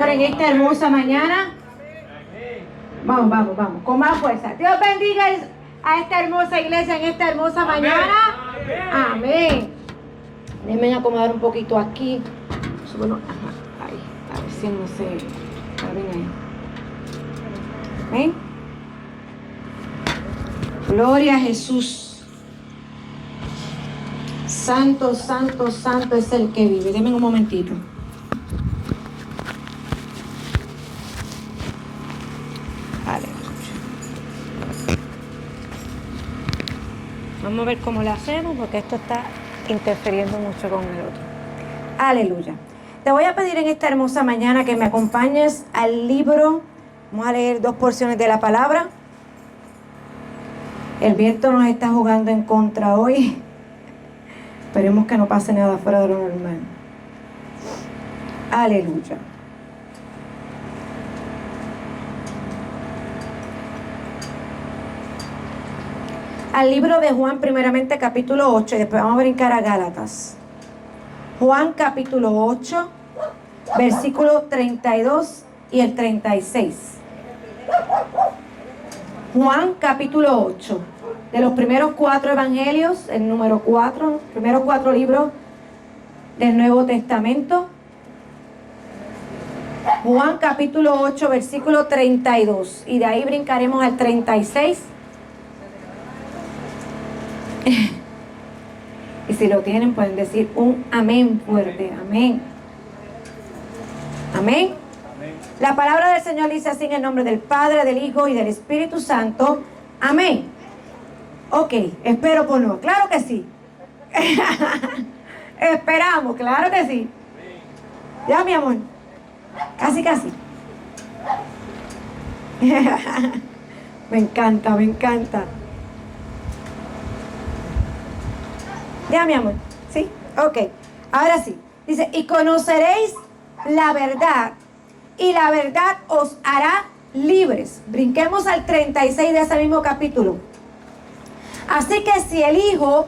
En esta hermosa mañana. Vamos, con más fuerza. Dios bendiga a esta hermosa iglesia en esta hermosa mañana. Amén. Déjenme acomodar un poquito aquí. Bueno, ahí, a ver si no se... Amén. Gloria a Jesús. Santo, santo, santo es el que vive. Denme un momentito. Vamos a ver cómo lo hacemos porque esto está interfiriendo mucho con el otro. Aleluya. Te voy a pedir en esta hermosa mañana que me acompañes al libro. Vamos a leer 2 porciones de la palabra. El viento nos está jugando en contra hoy. Esperemos que no pase nada fuera de lo normal. Aleluya. Al libro de Juan, primeramente capítulo 8, y después vamos a brincar a Gálatas. Juan capítulo 8, versículo 32 y el 36. Juan capítulo 8, de los primeros 4 evangelios, el número 4, primeros 4 libros del Nuevo Testamento. Juan capítulo 8, versículo 32, y de ahí brincaremos al 36. Y si lo tienen pueden decir un amén fuerte. Amén. Amén. La palabra del Señor dice así en el nombre del Padre, del Hijo y del Espíritu Santo. Amén. Ok, espero por no. Claro que sí. Esperamos, claro que sí. Ya, mi amor. Casi. Me encanta. Ya, mi amor. ¿Sí? Ok. Ahora sí. Dice, y conoceréis la verdad, y la verdad os hará libres. Brinquemos al 36 de ese mismo capítulo. Así que si el Hijo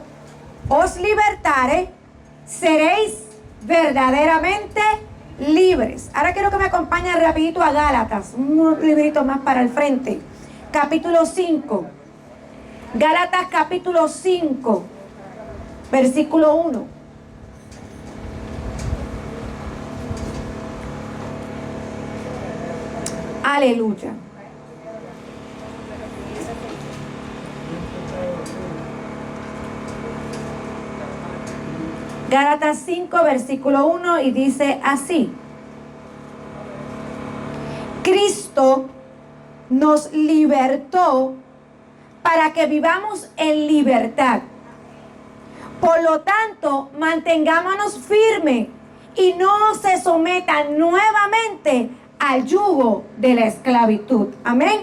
os libertare, seréis verdaderamente libres. Ahora quiero que me acompañen rapidito a Gálatas. Un librito más para el frente. Capítulo 5. Gálatas capítulo 5. Versículo 1. Aleluya. Gálatas 5, versículo 1, y dice así: Cristo nos libertó para que vivamos en libertad. Por lo tanto, mantengámonos firmes y no se sometan nuevamente al yugo de la esclavitud. Amén.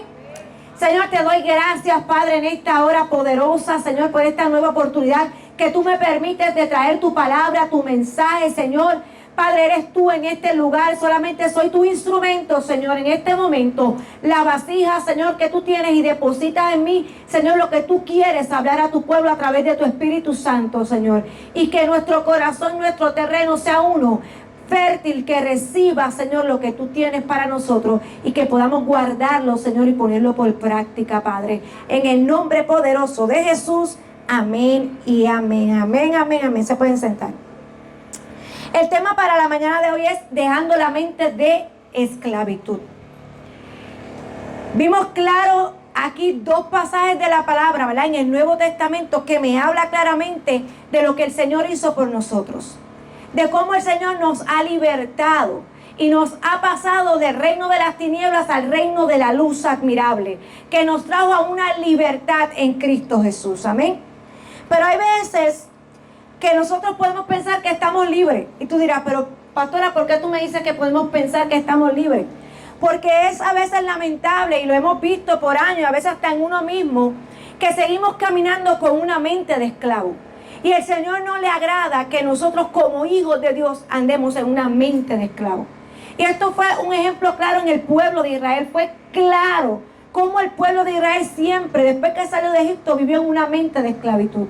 Señor, te doy gracias, Padre, en esta hora poderosa, Señor, por esta nueva oportunidad que tú me permites de traer tu palabra, tu mensaje, Señor. Padre, eres tú en este lugar, solamente soy tu instrumento, Señor, en este momento. La vasija, Señor, que tú tienes y depositas en mí, Señor, lo que tú quieres hablar a tu pueblo a través de tu Espíritu Santo, Señor. Y que nuestro corazón, nuestro terreno sea uno, fértil, que reciba, Señor, lo que tú tienes para nosotros y que podamos guardarlo, Señor, y ponerlo por práctica, Padre. En el nombre poderoso de Jesús, amén y amén, amén. Se pueden sentar. El tema para la mañana de hoy es dejando la mente de esclavitud. Vimos claro aquí 2 pasajes de la palabra, ¿verdad? En el Nuevo Testamento que me habla claramente de lo que el Señor hizo por nosotros. De cómo el Señor nos ha libertado y nos ha pasado del reino de las tinieblas al reino de la luz admirable, que nos trajo a una libertad en Cristo Jesús. Amén. Pero hay veces que nosotros podemos pensar que estamos libres. Y tú dirás, pero pastora, ¿por qué tú me dices que podemos pensar que estamos libres? Porque es a veces lamentable, y lo hemos visto por años, a veces hasta en uno mismo, que seguimos caminando con una mente de esclavo. Y el Señor no le agrada que nosotros como hijos de Dios andemos en una mente de esclavo. Y esto fue un ejemplo claro en el pueblo de Israel. Fue claro cómo el pueblo de Israel siempre, después que salió de Egipto, vivió en una mente de esclavitud.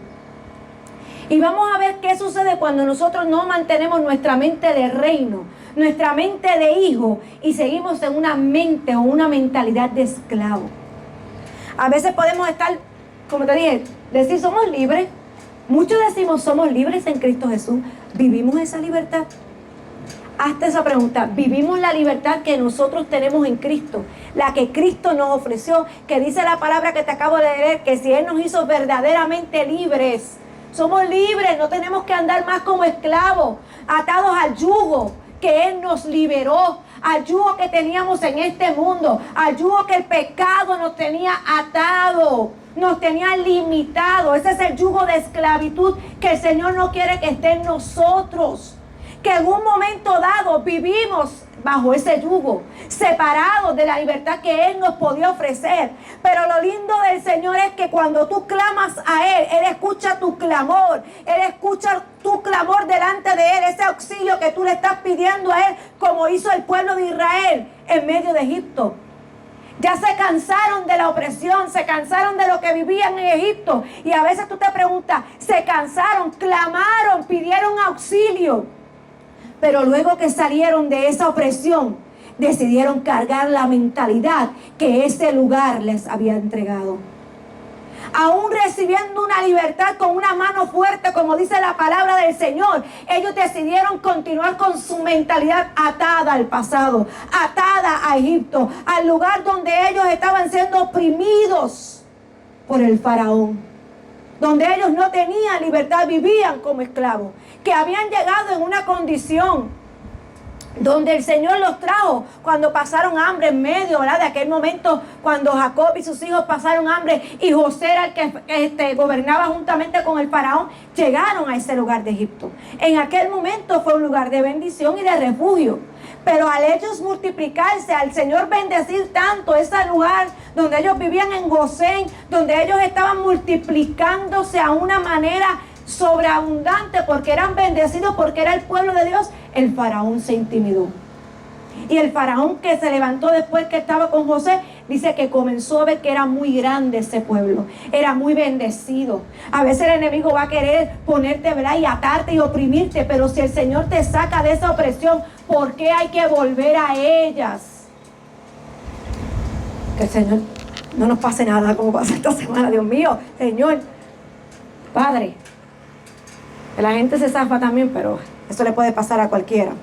Y vamos a ver qué sucede cuando nosotros no mantenemos nuestra mente de reino, nuestra mente de hijo y seguimos en una mente o una mentalidad de esclavo. A veces podemos estar, como te dije, decir somos libres. Muchos decimos somos libres en Cristo Jesús. ¿Vivimos esa libertad? Hazte esa pregunta. ¿Vivimos la libertad que nosotros tenemos en Cristo? La que Cristo nos ofreció, que dice la palabra que te acabo de leer, que si Él nos hizo verdaderamente libres. Somos libres, no tenemos que andar más como esclavos, atados al yugo que Él nos liberó, al yugo que teníamos en este mundo, al yugo que el pecado nos tenía atado, nos tenía limitado. Ese es el yugo de esclavitud que el Señor no quiere que esté en nosotros. Que en un momento dado vivimos bajo ese yugo, separados de la libertad que Él nos podía ofrecer. Pero lo lindo del Señor es que cuando tú clamas a Él, Él escucha tu clamor, Él escucha tu clamor delante de Él, ese auxilio que tú le estás pidiendo a Él, como hizo el pueblo de Israel en medio de Egipto. Ya se cansaron de la opresión, se cansaron de lo que vivían en Egipto. Y a veces tú te preguntas, se cansaron, clamaron, pidieron auxilio. Pero luego que salieron de esa opresión, decidieron cargar la mentalidad que ese lugar les había entregado. Aún recibiendo una libertad con una mano fuerte, como dice la palabra del Señor, ellos decidieron continuar con su mentalidad atada al pasado, atada a Egipto, al lugar donde ellos estaban siendo oprimidos por el faraón, donde ellos no tenían libertad, vivían como esclavos, que habían llegado en una condición donde el Señor los trajo cuando pasaron hambre en medio, ¿verdad?, de aquel momento cuando Jacob y sus hijos pasaron hambre y José era el que gobernaba juntamente con el faraón. Llegaron a ese lugar de Egipto. En aquel momento fue un lugar de bendición y de refugio. Pero al ellos multiplicarse, al Señor bendecir tanto ese lugar donde ellos vivían en Gosén, donde ellos estaban multiplicándose a una manera sobreabundante porque eran bendecidos, porque era el pueblo de Dios, el faraón se intimidó. Y el faraón que se levantó después que estaba con José, dice que comenzó a ver que era muy grande ese pueblo, era muy bendecido. A veces el enemigo va a querer ponerte, ¿verdad?, y atarte y oprimirte, pero si el Señor te saca de esa opresión, ¿por qué hay que volver a ellas? Que el Señor no nos pase nada como pasa esta semana, Dios mío, Señor, Padre. La gente se zafa también, pero eso le puede pasar a cualquiera.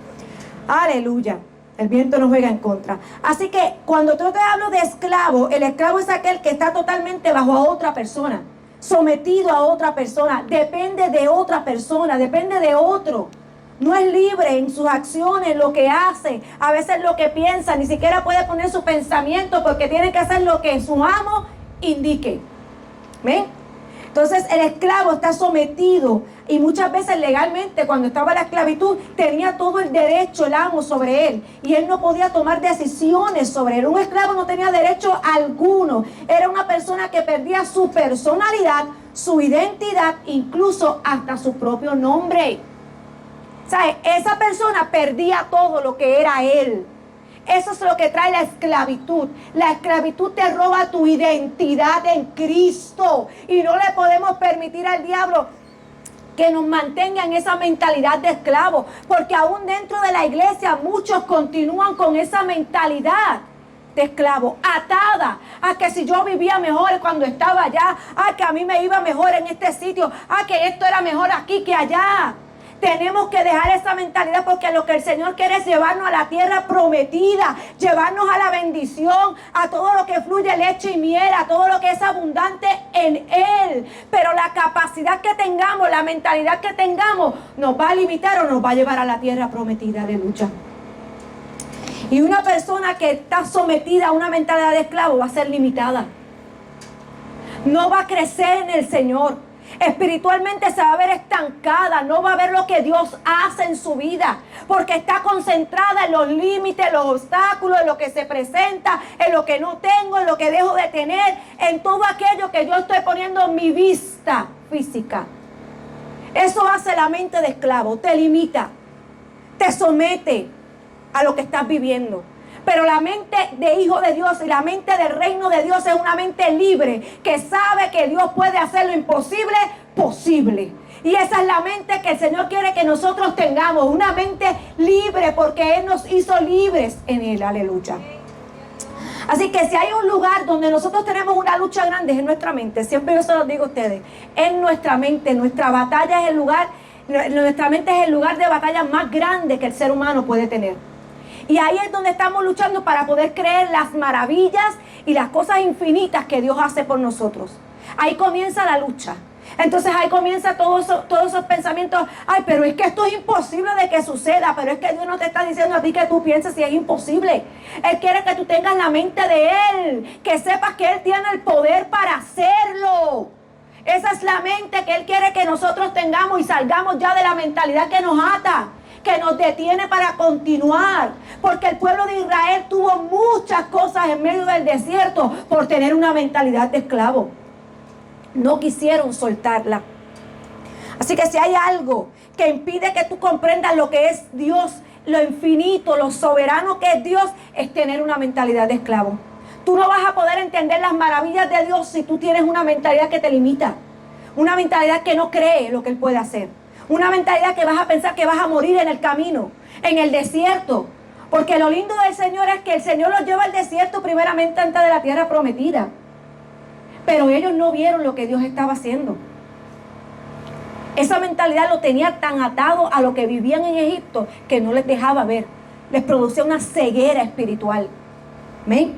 Aleluya. El viento nos juega en contra. Así que cuando yo te hablo de esclavo, el esclavo es aquel que está totalmente bajo a otra persona, sometido a otra persona, depende de otra persona, depende de otro. No es libre en sus acciones, lo que hace, a veces lo que piensa, ni siquiera puede poner su pensamiento porque tiene que hacer lo que su amo indique. ¿Ven? Entonces el esclavo está sometido y muchas veces legalmente cuando estaba la esclavitud tenía todo el derecho el amo sobre él y él no podía tomar decisiones sobre él. Un esclavo no tenía derecho alguno, era una persona que perdía su personalidad, su identidad, incluso hasta su propio nombre. ¿Sabes? Esa persona perdía todo lo que era él. Eso es lo que trae la esclavitud. La esclavitud te roba tu identidad en Cristo. Y no le podemos permitir al diablo que nos mantenga en esa mentalidad de esclavo. Porque aún dentro de la iglesia muchos continúan con esa mentalidad de esclavo, atada a que si yo vivía mejor cuando estaba allá, a que a mí me iba mejor en este sitio, a que esto era mejor aquí que allá. Tenemos que dejar esa mentalidad porque lo que el Señor quiere es llevarnos a la tierra prometida, llevarnos a la bendición, a todo lo que fluye leche y miel, a todo lo que es abundante en Él. Pero la capacidad que tengamos, la mentalidad que tengamos, nos va a limitar o nos va a llevar a la tierra prometida. Aleluya. Y una persona que está sometida a una mentalidad de esclavo va a ser limitada. No va a crecer en el Señor. Espiritualmente se va a ver estancada, no va a ver lo que Dios hace en su vida, porque está concentrada en los límites, los obstáculos, en lo que se presenta, en lo que no tengo, en lo que dejo de tener, en todo aquello que yo estoy poniendo en mi vista física. Eso hace la mente de esclavo, te limita, te somete a lo que estás viviendo. Pero la mente de hijo de Dios y la mente del reino de Dios es una mente libre que sabe que Dios puede hacer lo imposible posible. Y esa es la mente que el Señor quiere que nosotros tengamos, una mente libre, porque Él nos hizo libres en Él, aleluya. Así que si hay un lugar donde nosotros tenemos una lucha grande es en nuestra mente. Siempre yo se los digo a ustedes, en nuestra mente, nuestra batalla es el lugar, nuestra mente es el lugar de batalla más grande que el ser humano puede tener. Y ahí es donde estamos luchando para poder creer las maravillas y las cosas infinitas que Dios hace por nosotros. Ahí comienza la lucha. Entonces ahí comienza todos esos pensamientos. Ay, pero es que esto es imposible de que suceda. Pero es que Dios no te está diciendo a ti que tú pienses si es imposible. Él quiere que tú tengas la mente de Él, que sepas que Él tiene el poder para hacerlo. Esa es la mente que Él quiere que nosotros tengamos y salgamos ya de la mentalidad que nos ata, que nos detiene para continuar. Porque el pueblo de Israel tuvo muchas cosas en medio del desierto por tener una mentalidad de esclavo. No quisieron soltarla. Así que si hay algo que impide que tú comprendas lo que es Dios, lo infinito, lo soberano que es Dios, es tener una mentalidad de esclavo. Tú no vas a poder entender las maravillas de Dios si tú tienes una mentalidad que te limita. Una mentalidad que no cree lo que Él puede hacer. Una mentalidad que vas a pensar que vas a morir en el camino, en el desierto. Porque lo lindo del Señor es que el Señor los lleva al desierto primeramente antes de la tierra prometida. Pero ellos no vieron lo que Dios estaba haciendo. Esa mentalidad lo tenía tan atado a lo que vivían en Egipto que no les dejaba ver. Les producía una ceguera espiritual. ¿Amén?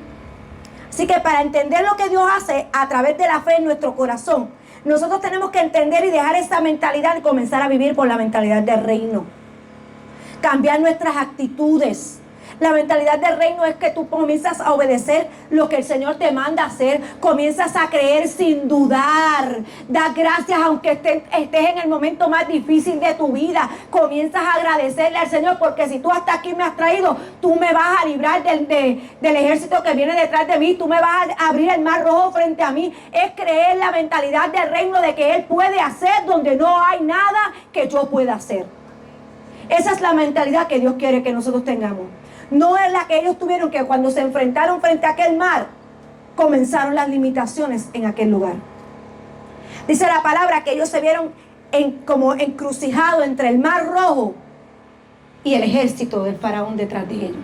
Así que para entender lo que Dios hace a través de la fe en nuestro corazón, nosotros tenemos que entender y dejar esa mentalidad y comenzar a vivir por la mentalidad del reino. Cambiar nuestras actitudes. La mentalidad del reino es que tú comienzas a obedecer lo que el Señor te manda hacer. Comienzas a creer sin dudar. Das gracias aunque estés en el momento más difícil de tu vida. Comienzas a agradecerle al Señor porque si tú hasta aquí me has traído, tú me vas a librar del ejército que viene detrás de mí. Tú me vas a abrir el mar rojo frente a mí. Es creer la mentalidad del reino de que Él puede hacer donde no hay nada que yo pueda hacer. Esa es la mentalidad que Dios quiere que nosotros tengamos. No es la que ellos tuvieron, que cuando se enfrentaron frente a aquel mar, comenzaron las limitaciones en aquel lugar. Dice la palabra que ellos se vieron como encrucijados entre el mar rojo y el ejército del faraón detrás de ellos.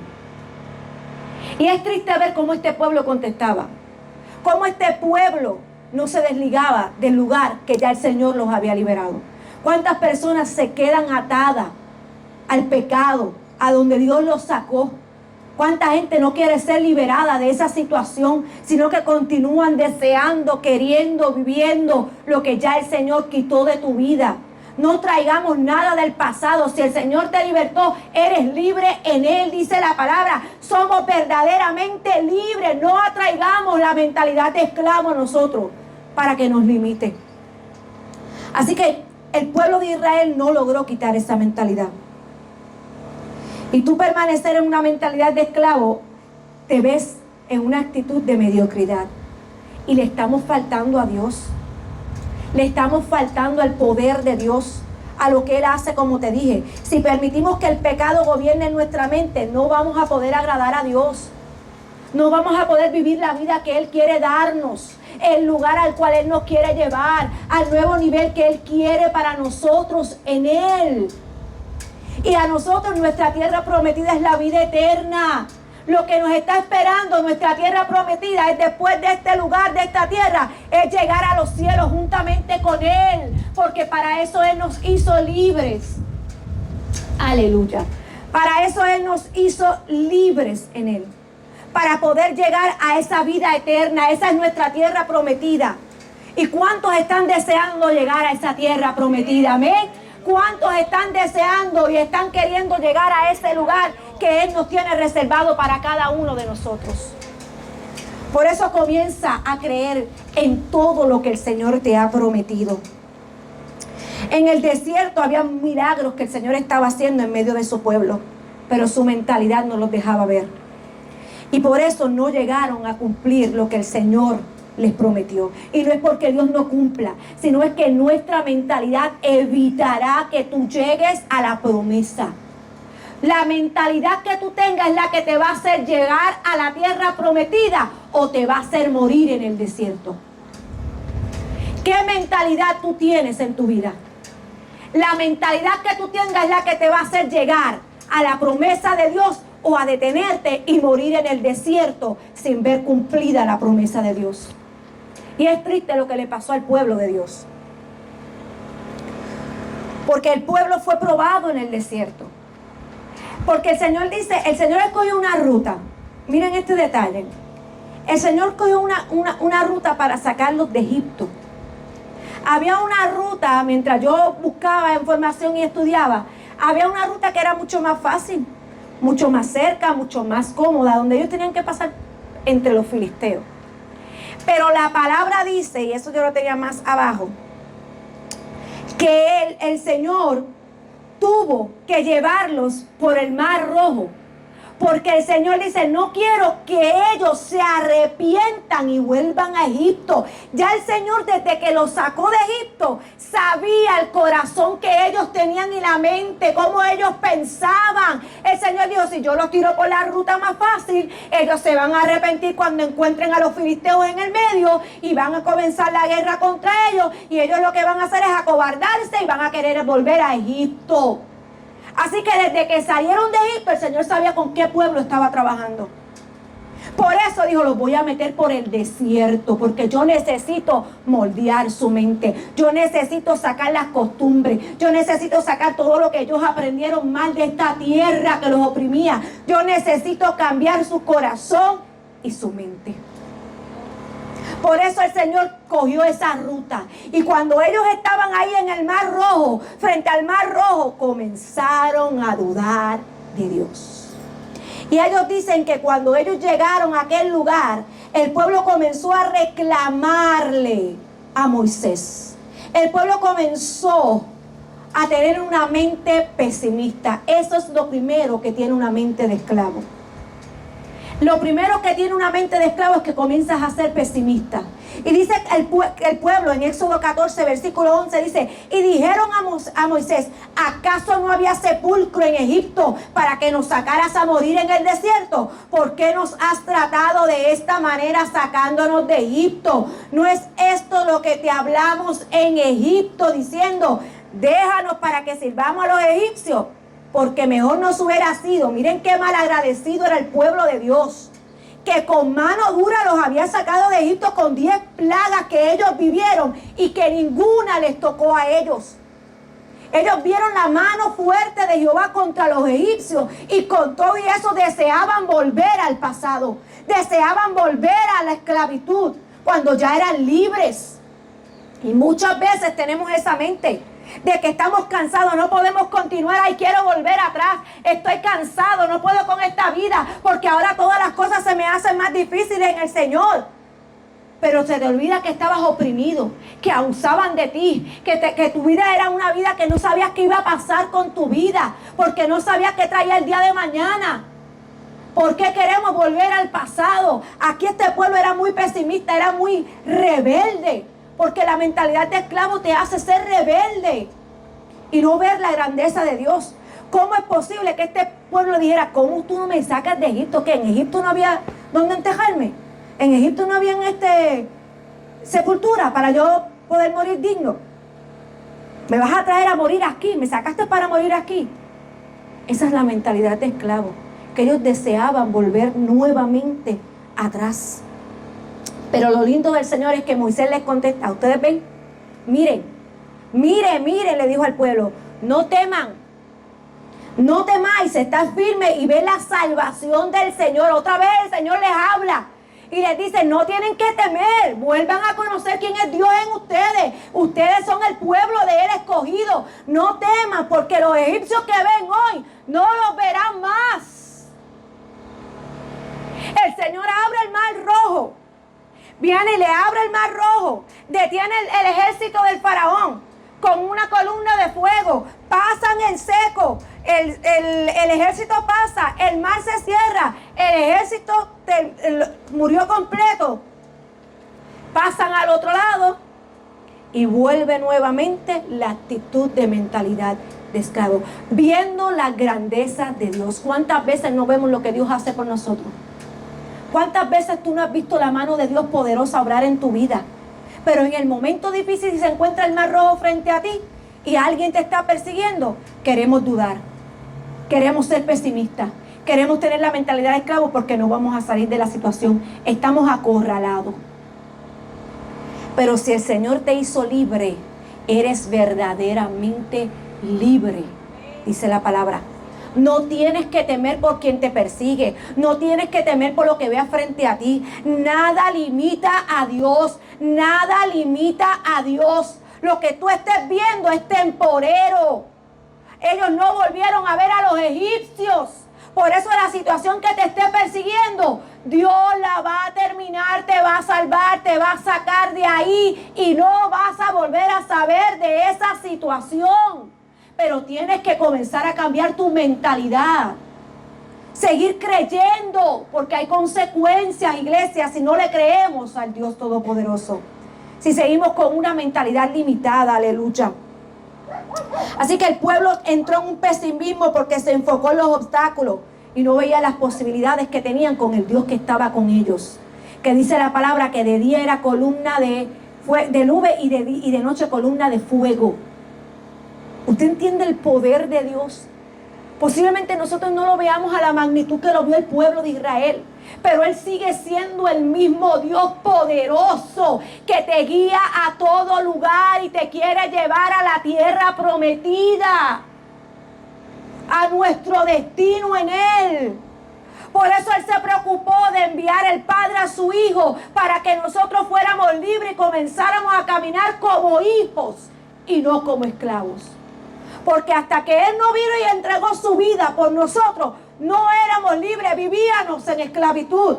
Y es triste ver cómo este pueblo contestaba, cómo este pueblo no se desligaba del lugar que ya el Señor los había liberado. ¿Cuántas personas se quedan atadas al pecado, a donde Dios los sacó? ¿Cuánta gente no quiere ser liberada de esa situación, sino que continúan deseando, queriendo, viviendo lo que ya el Señor quitó de tu vida? No traigamos nada del pasado. Si el Señor te libertó, eres libre en Él, dice la palabra. Somos verdaderamente libres. No atraigamos la mentalidad de esclavo a nosotros para que nos limite. Así que el pueblo de Israel no logró quitar esa mentalidad. Y tú permanecer en una mentalidad de esclavo, te ves en una actitud de mediocridad. Y le estamos faltando a Dios. Le estamos faltando al poder de Dios, a lo que Él hace, como te dije. Si permitimos que el pecado gobierne en nuestra mente, no vamos a poder agradar a Dios. No vamos a poder vivir la vida que Él quiere darnos, el lugar al cual Él nos quiere llevar, al nuevo nivel que Él quiere para nosotros en Él. Y a nosotros nuestra tierra prometida es la vida eterna. Lo que nos está esperando, nuestra tierra prometida, es después de este lugar, de esta tierra, es llegar a los cielos juntamente con Él. Porque para eso Él nos hizo libres. Aleluya. Para eso Él nos hizo libres en Él. Para poder llegar a esa vida eterna. Esa es nuestra tierra prometida. ¿Y cuántos están deseando llegar a esa tierra prometida? Amén. ¿Cuántos están deseando y están queriendo llegar a ese lugar que Él nos tiene reservado para cada uno de nosotros? Por eso comienza a creer en todo lo que el Señor te ha prometido. En el desierto había milagros que el Señor estaba haciendo en medio de su pueblo, pero su mentalidad no los dejaba ver. Y por eso no llegaron a cumplir lo que el Señor les prometió. Y no es porque Dios no cumpla, sino es que nuestra mentalidad evitará que tú llegues a la promesa. La mentalidad que tú tengas es la que te va a hacer llegar a la tierra prometida o te va a hacer morir en el desierto. ¿Qué mentalidad tú tienes en tu vida? La mentalidad que tú tengas es la que te va a hacer llegar a la promesa de Dios o a detenerte y morir en el desierto sin ver cumplida la promesa de Dios. Y es triste lo que le pasó al pueblo de Dios. Porque el pueblo fue probado en el desierto. Porque el Señor dice, el Señor escogió una ruta. Miren este detalle. El Señor escogió una ruta para sacarlos de Egipto. Había una ruta, mientras yo buscaba información y estudiaba, había una ruta que era mucho más fácil, mucho más cerca, mucho más cómoda, donde ellos tenían que pasar entre los filisteos. Pero la palabra dice, y eso yo lo tenía más abajo, que el Señor tuvo que llevarlos por el Mar Rojo. Porque el Señor dice, no quiero que ellos se arrepientan y vuelvan a Egipto. Ya el Señor, desde que los sacó de Egipto, sabía el corazón que ellos tenían y la mente, cómo ellos pensaban. El Señor dijo, si yo los tiro por la ruta más fácil, ellos se van a arrepentir cuando encuentren a los filisteos en el medio y van a comenzar la guerra contra ellos. Y ellos lo que van a hacer es acobardarse y van a querer volver a Egipto. Así que desde que salieron de Egipto, el Señor sabía con qué pueblo estaba trabajando. Por eso dijo, los voy a meter por el desierto, porque yo necesito moldear su mente. Yo necesito sacar las costumbres. Yo necesito sacar todo lo que ellos aprendieron mal de esta tierra que los oprimía. Yo necesito cambiar su corazón y su mente. Por eso el Señor cogió esa ruta. Y cuando ellos estaban ahí en el Mar Rojo, frente al Mar Rojo, comenzaron a dudar de Dios. Y ellos dicen que cuando ellos llegaron a aquel lugar, el pueblo comenzó a reclamarle a Moisés. El pueblo comenzó a tener una mente pesimista. Eso es lo primero que tiene una mente de esclavo. Lo primero que tiene una mente de esclavo es que comienzas a ser pesimista. Y dice el pueblo en Éxodo 14, versículo 11, dice, y dijeron a Moisés, ¿acaso no había sepulcro en Egipto para que nos sacaras a morir en el desierto? ¿Por qué nos has tratado de esta manera sacándonos de Egipto? ¿No es esto lo que te hablamos en Egipto diciendo, déjanos para que sirvamos a los egipcios? Porque mejor nos hubiera sido, miren qué mal agradecido era el pueblo de Dios, que con mano dura los había sacado de Egipto con 10 plagas que ellos vivieron y que ninguna les tocó a ellos. Ellos vieron la mano fuerte de Jehová contra los egipcios y con todo y eso deseaban volver al pasado, deseaban volver a la esclavitud cuando ya eran libres. Y muchas veces tenemos esa mente de que estamos cansados, no podemos continuar, ay, quiero volver atrás, estoy cansado, no puedo con esta vida, porque ahora todas las cosas se me hacen más difíciles en el Señor. Pero se te olvida que estabas oprimido, que abusaban de ti, que tu vida era una vida que no sabías qué iba a pasar con tu vida, porque no sabías qué traía el día de mañana. ¿Por qué queremos volver al pasado? Aquí este pueblo era muy pesimista, era muy rebelde. Porque la mentalidad de esclavo te hace ser rebelde y no ver la grandeza de Dios. ¿Cómo es posible que este pueblo dijera, ¿cómo tú no me sacas de Egipto? ¿Que en Egipto no había dónde enterrarme? ¿En Egipto no había sepultura para yo poder morir digno? ¿Me vas a traer a morir aquí? ¿Me sacaste para morir aquí? Esa es la mentalidad de esclavo, que ellos deseaban volver nuevamente atrás. Pero lo lindo del Señor es que Moisés les contesta, ustedes ven, miren, le dijo al pueblo, no teman, no temáis, estad firmes y ven la salvación del Señor. Otra vez el Señor les habla y les dice, no tienen que temer, vuelvan a conocer quién es Dios en ustedes. Ustedes son el pueblo de Él escogido, no teman, porque los egipcios que ven hoy no los verán más. El Señor abre el mar rojo. Viene y le abre el mar rojo, detiene el ejército del faraón con una columna de fuego, pasan en seco, el ejército pasa, el mar se cierra, el ejército murió completo, pasan al otro lado y vuelve nuevamente la actitud de mentalidad de esclavo, viendo la grandeza de Dios. ¿Cuántas veces no vemos lo que Dios hace por nosotros? ¿Cuántas veces tú no has visto la mano de Dios poderosa obrar en tu vida? Pero en el momento difícil se encuentra el mar rojo frente a ti y alguien te está persiguiendo, queremos dudar, queremos ser pesimistas, queremos tener la mentalidad de esclavo porque no vamos a salir de la situación, estamos acorralados. Pero si el Señor te hizo libre, eres verdaderamente libre, dice la palabra. No tienes que temer por quien te persigue. No tienes que temer por lo que veas frente a ti. Nada limita a Dios. Nada limita a Dios. Lo que tú estés viendo es temporero. Ellos no volvieron a ver a los egipcios. Por eso la situación que te esté persiguiendo, Dios la va a terminar, te va a salvar, te va a sacar de ahí y no vas a volver a saber de esa situación. Pero tienes que comenzar a cambiar tu mentalidad. Seguir creyendo, porque hay consecuencias, iglesia, si no le creemos al Dios Todopoderoso. Si seguimos con una mentalidad limitada, aleluya. Así que el pueblo entró en un pesimismo porque se enfocó en los obstáculos y no veía las posibilidades que tenían con el Dios que estaba con ellos. Que dice la palabra que de día era columna de nube y de noche columna de fuego. ¿Usted entiende el poder de Dios? Posiblemente nosotros no lo veamos a la magnitud que lo vio el pueblo de Israel, pero Él sigue siendo el mismo Dios poderoso que te guía a todo lugar y te quiere llevar a la tierra prometida, a nuestro destino en Él. Por eso Él se preocupó de enviar el Padre a su Hijo para que nosotros fuéramos libres y comenzáramos a caminar como hijos y no como esclavos. Porque hasta que Él no vino y entregó su vida por nosotros, no éramos libres, vivíamos en esclavitud.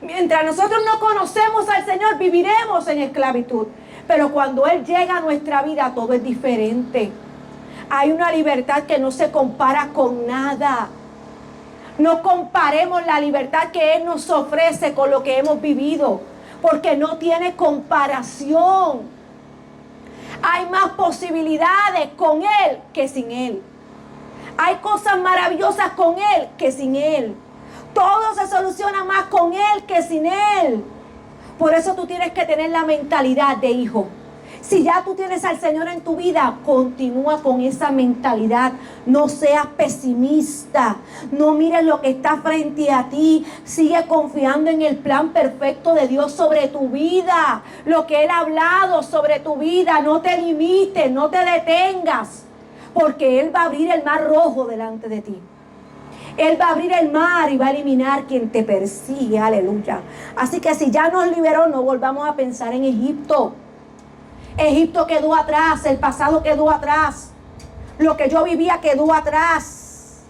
Mientras nosotros no conocemos al Señor, viviremos en esclavitud. Pero cuando Él llega a nuestra vida, todo es diferente. Hay una libertad que no se compara con nada. No comparemos la libertad que Él nos ofrece con lo que hemos vivido, porque no tiene comparación. Hay más posibilidades con Él que sin Él. Hay cosas maravillosas con Él que sin Él. Todo se soluciona más con Él que sin Él. Por eso tú tienes que tener la mentalidad de hijo. Si ya tú tienes al Señor en tu vida, continúa con esa mentalidad. No seas pesimista. No mires lo que está frente a ti. Sigue confiando en el plan perfecto de Dios sobre tu vida. Lo que Él ha hablado sobre tu vida. No te limites, no te detengas. Porque Él va a abrir el mar rojo delante de ti. Él va a abrir el mar y va a eliminar quien te persigue. Aleluya. Así que si ya nos liberó, no volvamos a pensar en Egipto. Egipto quedó atrás, el pasado quedó atrás, lo que yo vivía quedó atrás.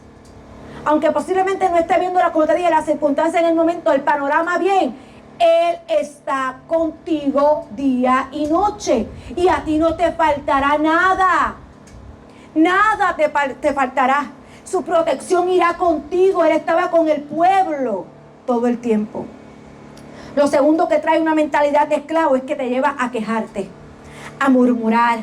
Aunque posiblemente no esté viendo, como te dije, las circunstancias en el momento, el panorama bien, Él está contigo día y noche y a ti no te faltará nada. Nada te faltará. Su protección irá contigo. Él estaba con el pueblo todo el tiempo. Lo segundo que trae una mentalidad de esclavo es que te lleva a quejarte, a murmurar,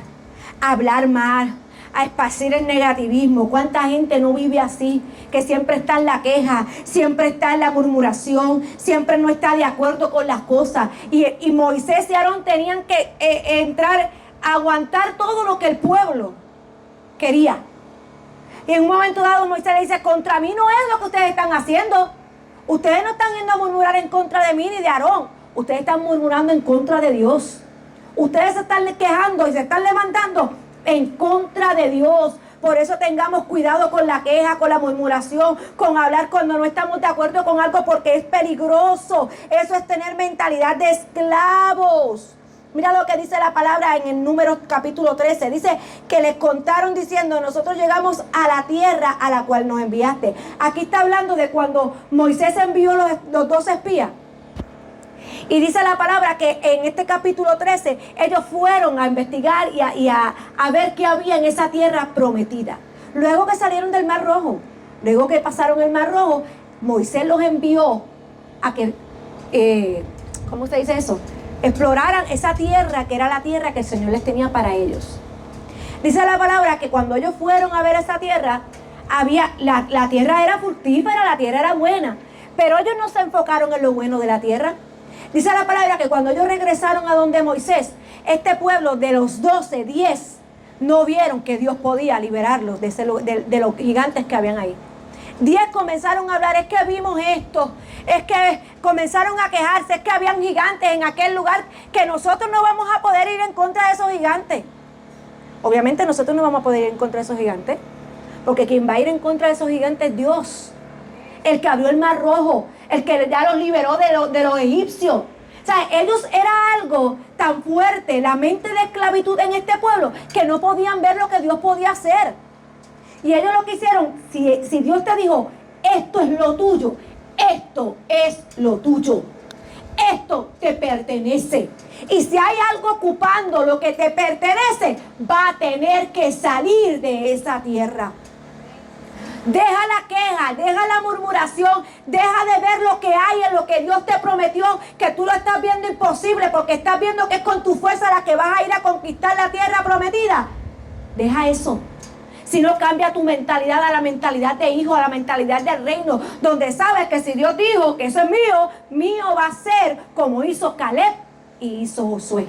a hablar mal, a esparcir el negativismo. ¿Cuánta gente no vive así? Que siempre está en la queja, siempre está en la murmuración, siempre no está de acuerdo con las cosas. Y Moisés y Aarón tenían que entrar a aguantar todo lo que el pueblo quería. Y en un momento dado Moisés le dice: contra mí no es lo que ustedes están haciendo. Ustedes no están yendo a murmurar en contra de mí ni de Aarón. Ustedes están murmurando en contra de Dios. Ustedes se están quejando y se están levantando en contra de Dios. Por eso tengamos cuidado con la queja, con la murmuración, con hablar cuando no estamos de acuerdo con algo, porque es peligroso. Eso es tener mentalidad de esclavos. Mira lo que dice la palabra en el Números capítulo 13. Dice que les contaron diciendo: nosotros llegamos a la tierra a la cual nos enviaste. Aquí está hablando de cuando Moisés envió los 12 espías. Y dice la palabra que en este capítulo 13 ellos fueron a investigar y a ver qué había en esa tierra prometida. Luego que salieron del Mar Rojo, luego que pasaron el Mar Rojo, Moisés los envió a que, ¿cómo se dice eso? Exploraran esa tierra que era la tierra que el Señor les tenía para ellos. Dice la palabra que cuando ellos fueron a ver esa tierra, la tierra era fructífera, la tierra era buena, pero ellos no se enfocaron en lo bueno de la tierra. Dice la palabra que cuando ellos regresaron a donde Moisés, este pueblo de los 12, 10 no vieron que Dios podía liberarlos de los gigantes que habían ahí. 10 comenzaron a hablar, es que vimos esto, es que comenzaron a quejarse, es que habían gigantes en aquel lugar, que nosotros no vamos a poder ir en contra de esos gigantes. Obviamente nosotros no vamos a poder ir en contra de esos gigantes, porque quien va a ir en contra de esos gigantes es Dios, el que abrió el mar rojo, el que ya los liberó de los egipcios. O sea, ellos era algo tan fuerte, la mente de esclavitud en este pueblo, que no podían ver lo que Dios podía hacer. Y ellos lo que hicieron, si Dios te dijo, esto es lo tuyo, esto es lo tuyo, esto te pertenece. Y si hay algo ocupando lo que te pertenece, va a tener que salir de esa tierra. Deja la queja, deja la murmuración, deja de ver lo que hay en lo que Dios te prometió, que tú lo estás viendo imposible porque estás viendo que es con tu fuerza la que vas a ir a conquistar la tierra prometida. Deja eso. Si no, cambia tu mentalidad a la mentalidad de hijo, a la mentalidad del reino, donde sabes que si Dios dijo que eso es mío, mío va a ser como hizo Caleb y hizo Josué.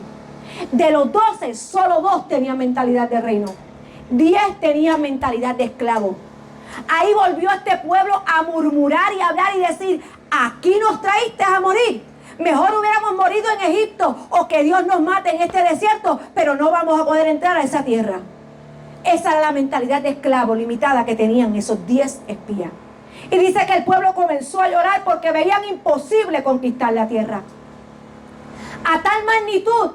De los 12, solo 2 tenían mentalidad de reino. 10 tenían mentalidad de esclavo. Ahí volvió este pueblo a murmurar y hablar y decir, aquí nos traíste a morir. Mejor hubiéramos morido en Egipto o que Dios nos mate en este desierto, pero no vamos a poder entrar a esa tierra. Esa era la mentalidad de esclavo limitada que tenían esos 10 espías. Y dice que el pueblo comenzó a llorar porque veían imposible conquistar la tierra. A tal magnitud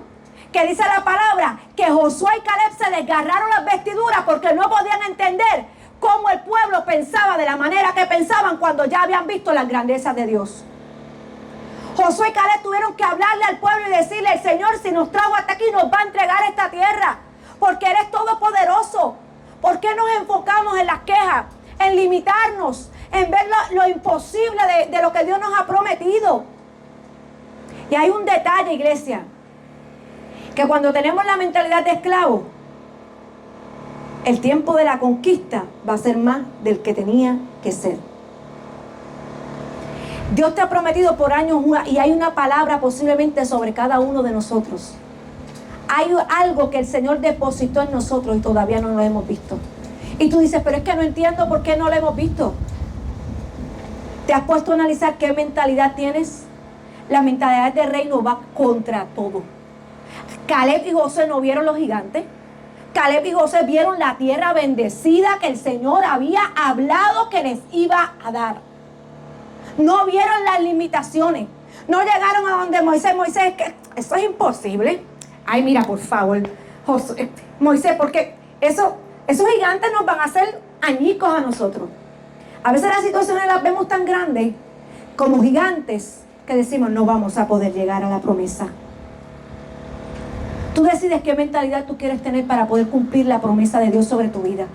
que dice la palabra que Josué y Caleb se desgarraron las vestiduras porque no podían entender cómo el pueblo pensaba de la manera que pensaban cuando ya habían visto las grandezas de Dios. Josué y Caleb tuvieron que hablarle al pueblo y decirle, el Señor si nos trajo hasta aquí nos va a entregar esta tierra, porque eres todopoderoso. ¿Por qué nos enfocamos en las quejas, en limitarnos, en ver lo imposible de lo que Dios nos ha prometido? Y hay un detalle, iglesia, que cuando tenemos la mentalidad de esclavo, el tiempo de la conquista va a ser más del que tenía que ser. Dios te ha prometido por años y hay una palabra posiblemente sobre cada uno de nosotros. Hay algo que el Señor depositó en nosotros y todavía no lo hemos visto. Y tú dices, pero es que no entiendo por qué no lo hemos visto. ¿Te has puesto a analizar qué mentalidad tienes? La mentalidad de reino va contra todo. Caleb y Josué no vieron los gigantes. Caleb y Josué vieron la tierra bendecida que el Señor había hablado que les iba a dar. No vieron las limitaciones. No llegaron a donde Moisés, que eso es imposible. Ay, mira, por favor, Josué, Moisés, porque esos gigantes nos van a hacer añicos a nosotros. A veces las situaciones las vemos tan grandes como gigantes que decimos no vamos a poder llegar a la promesa. Tú decides qué mentalidad tú quieres tener para poder cumplir la promesa de Dios sobre tu vida.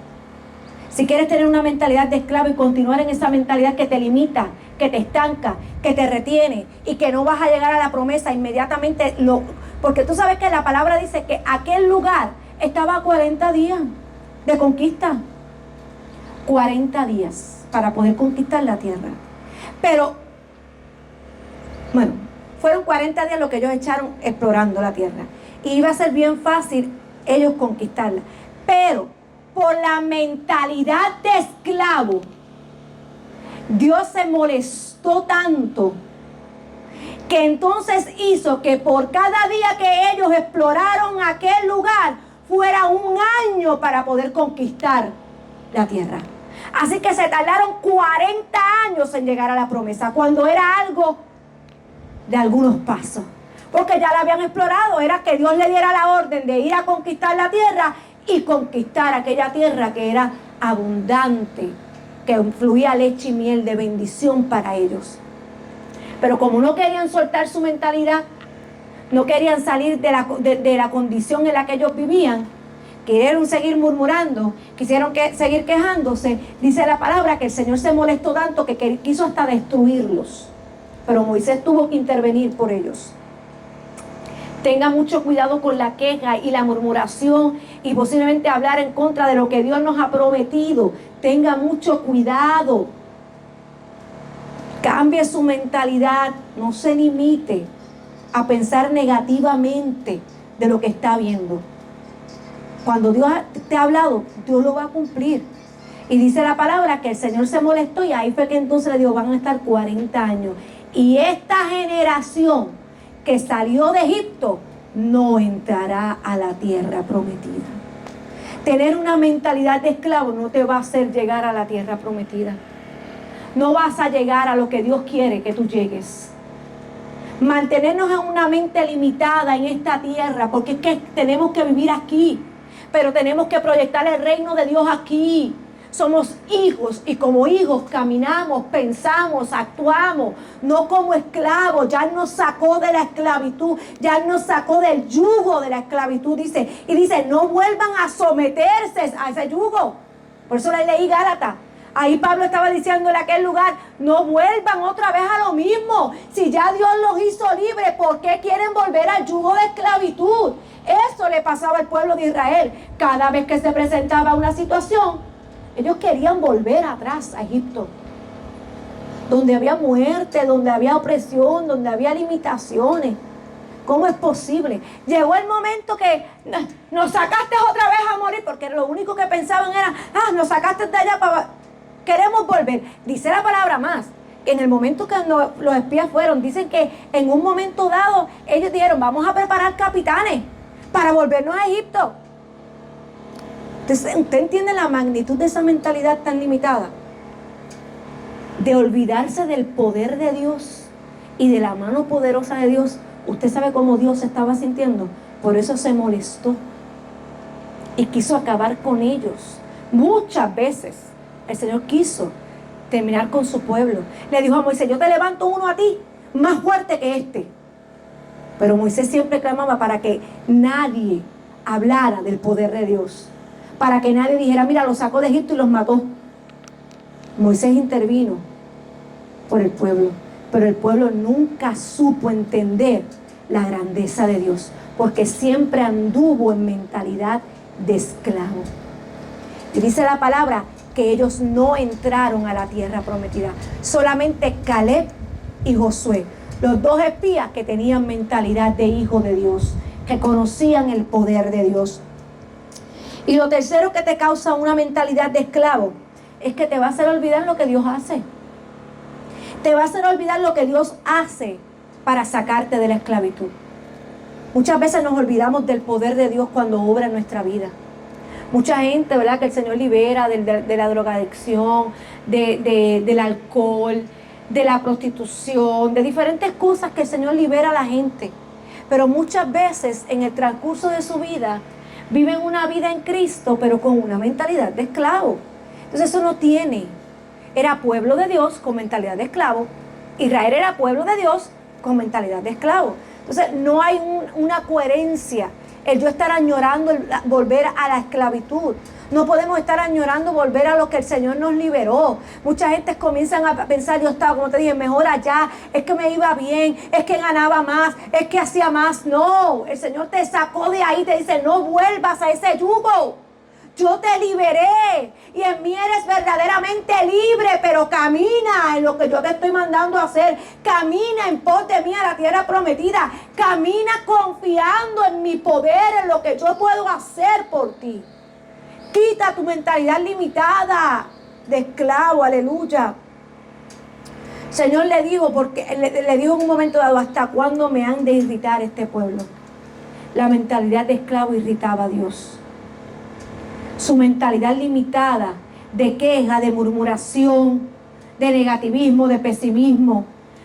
Si quieres tener una mentalidad de esclavo y continuar en esa mentalidad que te limita, que te estanca, que te retiene y que no vas a llegar a la promesa inmediatamente, porque tú sabes que la palabra dice que aquel lugar estaba a 40 días de conquista. 40 días para poder conquistar la tierra. Pero, bueno, fueron 40 días lo que ellos echaron explorando la tierra. Y iba a ser bien fácil ellos conquistarla. Pero por la mentalidad de esclavo, Dios se molestó tanto que entonces hizo que por cada día que ellos exploraron aquel lugar fuera un año para poder conquistar la tierra. Así que se tardaron 40 años en llegar a la promesa, cuando era algo de algunos pasos. Porque ya la habían explorado, era que Dios le diera la orden de ir a conquistar la tierra y conquistar aquella tierra que era abundante, que fluía leche y miel de bendición para ellos. Pero como no querían soltar su mentalidad, no querían salir de la condición en la que ellos vivían, quisieron seguir murmurando, quisieron seguir quejándose, dice la palabra que el Señor se molestó tanto que quiso hasta destruirlos. Pero Moisés tuvo que intervenir por ellos. Tenga mucho cuidado con la queja y la murmuración y posiblemente hablar en contra de lo que Dios nos ha prometido. Tenga mucho cuidado. Cambie su mentalidad. No se limite a pensar negativamente de lo que está viendo. Cuando Dios te ha hablado, Dios lo va a cumplir. Y dice la palabra que el Señor se molestó y ahí fue que entonces le dijo, van a estar 40 años. Y esta generación que salió de Egipto no entrará a la tierra prometida. Tener una mentalidad de esclavo no te va a hacer llegar a la tierra prometida. No vas a llegar a lo que Dios quiere que tú llegues. Mantenernos en una mente limitada en esta tierra, porque es que tenemos que vivir aquí, pero tenemos que proyectar el reino de Dios aquí. Somos hijos y como hijos caminamos, pensamos, actuamos, no como esclavos. Ya nos sacó de la esclavitud, ya nos sacó del yugo de la esclavitud, dice. Y dice, no vuelvan a someterse a ese yugo. Por eso le leí Gálatas. Ahí Pablo estaba diciendo en aquel lugar, no vuelvan otra vez a lo mismo. Si ya Dios los hizo libres, ¿por qué quieren volver al yugo de esclavitud? Eso le pasaba al pueblo de Israel. Cada vez que se presentaba una situación, ellos querían volver atrás a Egipto, donde había muerte, donde había opresión, donde había limitaciones. ¿Cómo es posible? Llegó el momento que nos sacaste otra vez a morir, porque lo único que pensaban era, nos sacaste de allá para... Queremos volver. Dice la palabra más, que en el momento que los espías fueron, dicen que en un momento dado, ellos dijeron, vamos a preparar capitanes para volvernos a Egipto. Entonces, ¿usted entiende la magnitud de esa mentalidad tan limitada? De olvidarse del poder de Dios y de la mano poderosa de Dios. ¿Usted sabe cómo Dios se estaba sintiendo? Por eso se molestó y quiso acabar con ellos. Muchas veces el Señor quiso terminar con su pueblo. Le dijo a Moisés, yo te levanto uno a ti más fuerte que este. Pero Moisés siempre clamaba para que nadie hablara del poder de Dios. Para que nadie dijera, mira, los sacó de Egipto y los mató. Moisés intervino por el pueblo, pero el pueblo nunca supo entender la grandeza de Dios, porque siempre anduvo en mentalidad de esclavo. Y dice la palabra que ellos no entraron a la tierra prometida. Solamente Caleb y Josué, los dos espías que tenían mentalidad de hijo de Dios, que conocían el poder de Dios. Y lo tercero que te causa una mentalidad de esclavo es que te va a hacer olvidar lo que Dios hace. Te va a hacer olvidar lo que Dios hace para sacarte de la esclavitud. Muchas veces nos olvidamos del poder de Dios cuando obra en nuestra vida. Mucha gente, ¿verdad?, que el Señor libera de la drogadicción, del alcohol, de la prostitución, de diferentes cosas que el Señor libera a la gente. Pero muchas veces en el transcurso de su vida viven una vida en Cristo, pero con una mentalidad de esclavo. Entonces eso no tiene. Era pueblo de Dios con mentalidad de esclavo. Israel era pueblo de Dios con mentalidad de esclavo. Entonces no hay una coherencia. El yo estar añorando volver a la esclavitud. No podemos estar añorando volver a lo que el Señor nos liberó. Mucha gente comienzan a pensar, yo estaba, como te dije, mejor allá, es que me iba bien, es que ganaba más, es que hacía más. No, el Señor te sacó de ahí, te dice, no vuelvas a ese yugo. Yo te liberé y en mí eres verdaderamente libre, pero camina en lo que yo te estoy mandando a hacer. Camina en pos de mí a la tierra prometida. Camina confiando en mi poder, en lo que yo puedo hacer por ti. Quita tu mentalidad limitada de esclavo, aleluya. Señor le dijo, porque le dijo en un momento dado, ¿hasta cuándo me han de irritar este pueblo? La mentalidad de esclavo irritaba a Dios. Su mentalidad limitada de queja, de murmuración, de negativismo, de pesimismo,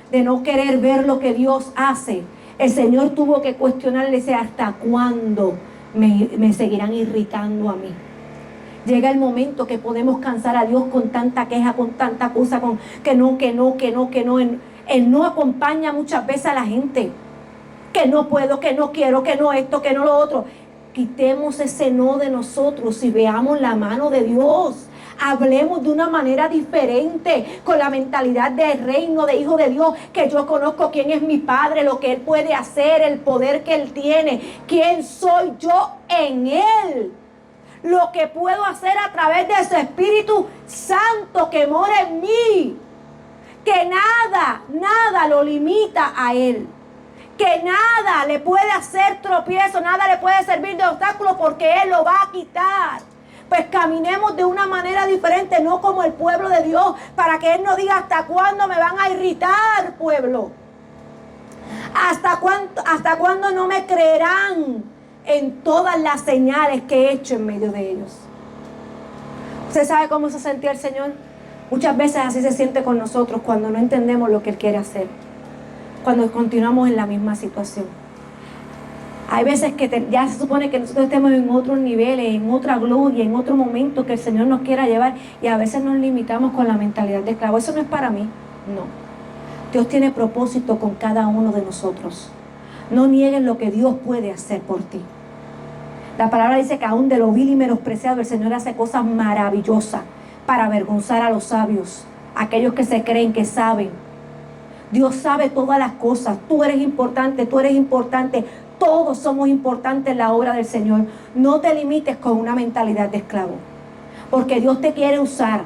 de no querer ver lo que Dios hace. El Señor tuvo que cuestionarle, dice, ¿hasta cuándo me seguirán irritando a mí? Llega el momento que podemos cansar a Dios con tanta queja, con tanta cosa, con que no. Él no acompaña muchas veces a la gente. Que no puedo, que no quiero, que no esto, que no lo otro. Quitemos ese no de nosotros y veamos la mano de Dios. Hablemos de una manera diferente, con la mentalidad de reino, de hijo de Dios, que yo conozco quién es mi Padre, lo que Él puede hacer, el poder que Él tiene, quién soy yo en Él, lo que puedo hacer a través de ese Espíritu Santo que mora en mí, que nada lo limita a Él, que nada le puede hacer tropiezo, nada le puede servir de obstáculo porque Él lo va a quitar. Pues caminemos de una manera diferente, no como el pueblo de Dios, para que Él no diga hasta cuándo me van a irritar, pueblo. ¿Hasta cuándo no me creerán en todas las señales que he hecho en medio de ellos? ¿Usted sabe cómo se sentía el Señor? Muchas veces así se siente con nosotros cuando no entendemos lo que Él quiere hacer, cuando continuamos en la misma situación. Hay veces que ya se supone que nosotros estemos en otros niveles, en otra gloria, en otro momento que el Señor nos quiera llevar, y a veces nos limitamos con la mentalidad de esclavo. Eso no es para mí, no. Dios tiene propósito con cada uno de nosotros. No niegues lo que Dios puede hacer por ti. La palabra dice que aún de lo vil y menospreciado el Señor hace cosas maravillosas para avergonzar a los sabios, aquellos que se creen que saben. Dios sabe todas las cosas. Tú eres importante, tú eres importante. Todos somos importantes en la obra del Señor. No te limites con una mentalidad de esclavo, porque Dios te quiere usar.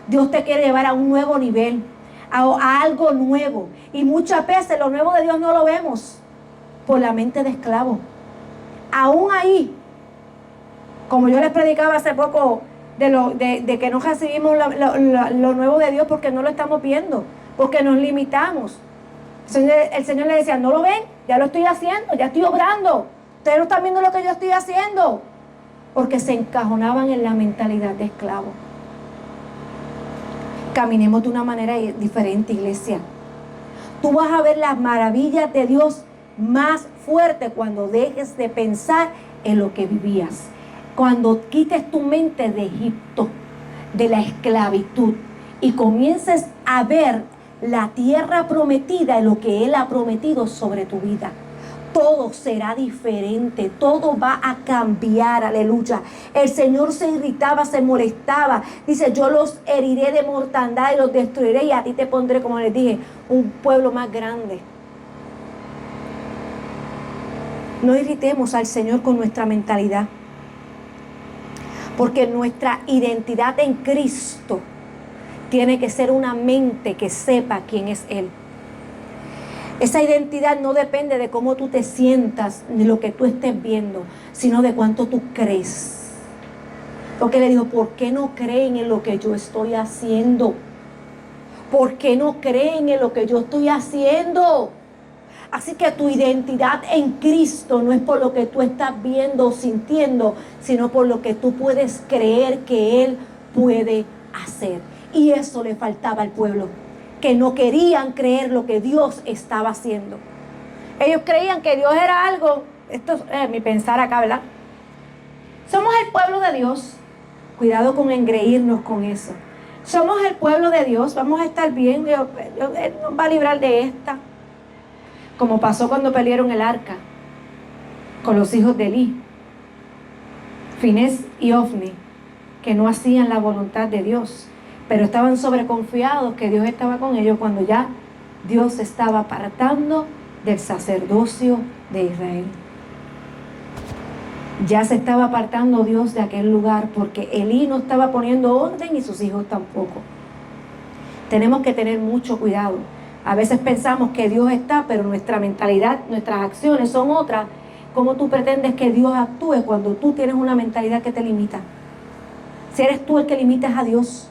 Dios te quiere llevar a un nuevo nivel, a algo nuevo. Y muchas veces lo nuevo de Dios no lo vemos por la mente de esclavo. Aún ahí, como yo les predicaba hace poco de que no recibimos lo nuevo de Dios porque no lo estamos viendo, porque nos limitamos. El Señor le decía, ¿no lo ven? Ya lo estoy haciendo, ya estoy obrando. Ustedes no están viendo lo que yo estoy haciendo. Porque se encajonaban en la mentalidad de esclavo. Caminemos de una manera diferente, iglesia. Tú vas a ver las maravillas de Dios más fuerte cuando dejes de pensar en lo que vivías. Cuando quites tu mente de Egipto, de la esclavitud, y comiences a ver la tierra prometida y lo que Él ha prometido sobre tu vida. Todo será diferente, todo va a cambiar, aleluya. El Señor se irritaba, se molestaba. Dice, yo los heriré de mortandad y los destruiré, y a ti te pondré, como les dije, un pueblo más grande. No irritemos al Señor con nuestra mentalidad, porque nuestra identidad en Cristo tiene que ser una mente que sepa quién es Él. Esa identidad no depende de cómo tú te sientas, ni lo que tú estés viendo, sino de cuánto tú crees. Porque le dijo, ¿por qué no creen en lo que yo estoy haciendo? ¿Por qué no creen en lo que yo estoy haciendo? Así que tu identidad en Cristo no es por lo que tú estás viendo o sintiendo, sino por lo que tú puedes creer que Él puede hacer. Y eso le faltaba al pueblo, que no querían creer lo que Dios estaba haciendo. Ellos creían que Dios era algo, esto es mi pensar acá, ¿verdad? Somos el pueblo de Dios. Cuidado con engreírnos con eso. Somos el pueblo de Dios, vamos a estar bien, Él nos va a librar de esta. Como pasó cuando pelearon el arca con los hijos de Elí, Finés y Ofni, que no hacían la voluntad de Dios, pero estaban sobreconfiados que Dios estaba con ellos cuando ya Dios estaba apartando del sacerdocio de Israel. Ya se estaba apartando Dios de aquel lugar porque Elí no estaba poniendo orden y sus hijos tampoco. Tenemos que tener mucho cuidado. A veces pensamos que Dios está, pero nuestra mentalidad, nuestras acciones son otras. ¿Cómo tú pretendes que Dios actúe cuando tú tienes una mentalidad que te limita? Si eres tú el que limitas a Dios,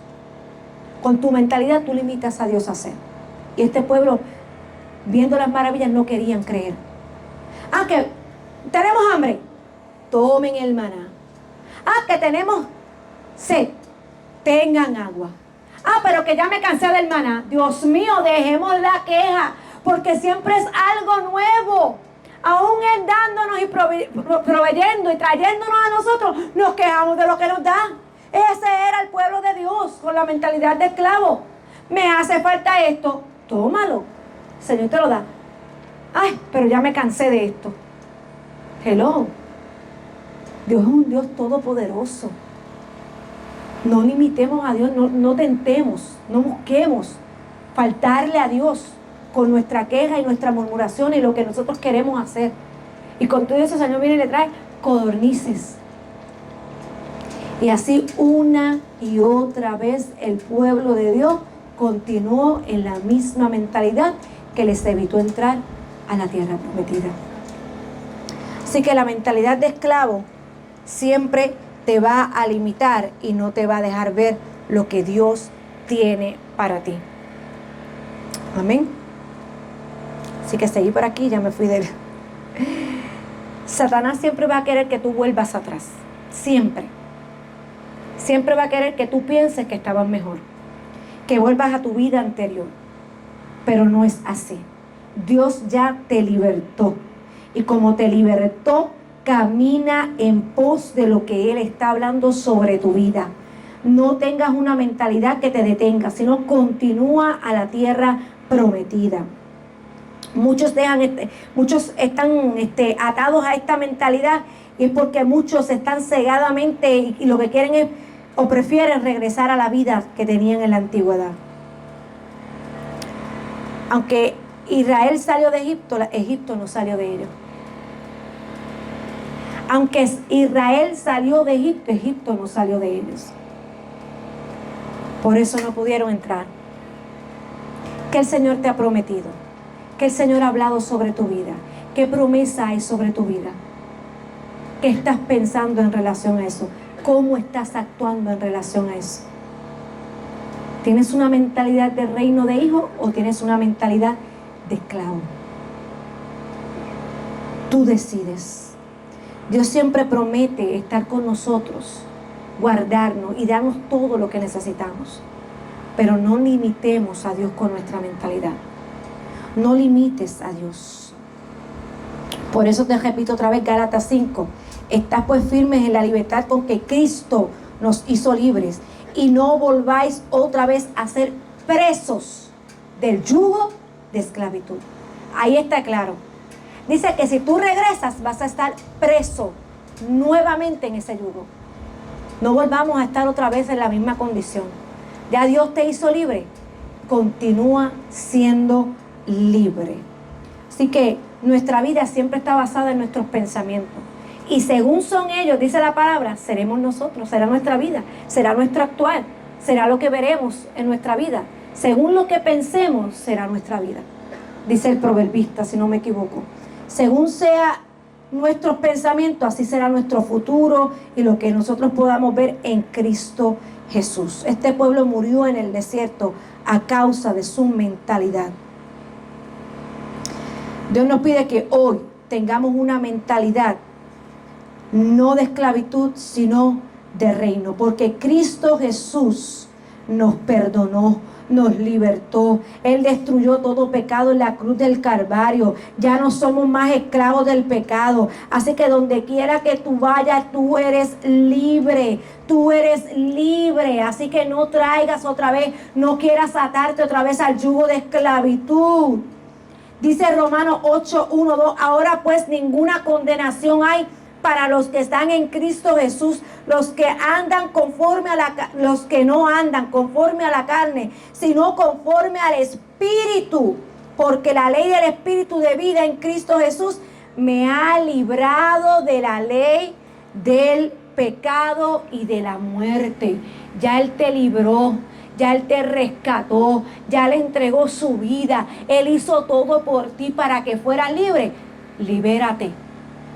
con tu mentalidad tú limitas a Dios a hacer. Y este pueblo, viendo las maravillas, no querían creer. Que tenemos hambre, tomen el maná. Que tenemos sed, tengan agua. Pero que ya me cansé del maná. Dios mío, dejemos la queja, porque siempre es algo nuevo. Aún Él dándonos y proveyendo y trayéndonos a nosotros, nos quejamos de lo que nos da. Ese era el pueblo de Dios, con la mentalidad de esclavo. Me hace falta esto, tómalo. El Señor te lo da. Pero ya me cansé de esto. Hello. Dios es un Dios todopoderoso. No limitemos a Dios, no tentemos, no busquemos faltarle a Dios con nuestra queja y nuestra murmuración y lo que nosotros queremos hacer. Y con todo eso el Señor viene y le trae codornices. Y así una y otra vez el pueblo de Dios continuó en la misma mentalidad que les evitó entrar a la tierra prometida. Así que la mentalidad de esclavo siempre te va a limitar y no te va a dejar ver lo que Dios tiene para ti. Amén. Así que seguí por aquí, ya me fui de él. Satanás siempre va a querer que tú vuelvas atrás. Siempre. Siempre va a querer que tú pienses que estabas mejor, que vuelvas a tu vida anterior. Pero no es así. Dios ya te libertó. Y como te libertó, camina en pos de lo que Él está hablando sobre tu vida. No tengas una mentalidad que te detenga, sino continúa a la tierra prometida. Muchos están atados a esta mentalidad, y es porque muchos están cegadamente y lo que quieren es o prefieren regresar a la vida que tenían en la antigüedad. Aunque Israel salió de Egipto, Egipto no salió de ellos. Aunque Israel salió de Egipto, Egipto no salió de ellos. Por eso no pudieron entrar. ¿Qué el Señor te ha prometido? ¿Qué el Señor ha hablado sobre tu vida? ¿Qué promesa hay sobre tu vida? ¿Qué estás pensando en relación a eso? ¿Cómo estás actuando en relación a eso? ¿Tienes una mentalidad de reino de hijo o tienes una mentalidad de esclavo? Tú decides. Dios siempre promete estar con nosotros, guardarnos y darnos todo lo que necesitamos. Pero no limitemos a Dios con nuestra mentalidad. No limites a Dios. Por eso te repito otra vez Gálatas 5. Estad pues firmes en la libertad con que Cristo nos hizo libres. Y no volváis otra vez a ser presos del yugo de esclavitud. Ahí está claro. Dice que si tú regresas vas a estar preso nuevamente en ese yugo. No volvamos a estar otra vez en la misma condición. Ya Dios te hizo libre. Continúa siendo libre. Así que nuestra vida siempre está basada en nuestros pensamientos. Y según son ellos, dice la palabra, seremos nosotros, será nuestra vida, será nuestro actuar, será lo que veremos en nuestra vida. Según lo que pensemos, será nuestra vida. Dice el proverbista, si no me equivoco. Según sea nuestros pensamientos, así será nuestro futuro y lo que nosotros podamos ver en Cristo Jesús. Este pueblo murió en el desierto a causa de su mentalidad. Dios nos pide que hoy tengamos una mentalidad no de esclavitud, sino de reino, porque Cristo Jesús nos perdonó, nos libertó. Él destruyó todo pecado en la cruz del Calvario. Ya no somos más esclavos del pecado. Así que donde quiera que tú vayas, tú eres libre. Tú eres libre. Así que no traigas otra vez, no quieras atarte otra vez al yugo de esclavitud. Dice Romanos 8, 1, 2. Ahora pues ninguna condenación hay para los que están en Cristo Jesús, los que no andan conforme a la carne, sino conforme al Espíritu, porque la ley del Espíritu de vida en Cristo Jesús me ha librado de la ley del pecado y de la muerte. Ya Él te libró, ya Él te rescató, ya le entregó su vida, Él hizo todo por ti para que fueras libre. Libérate.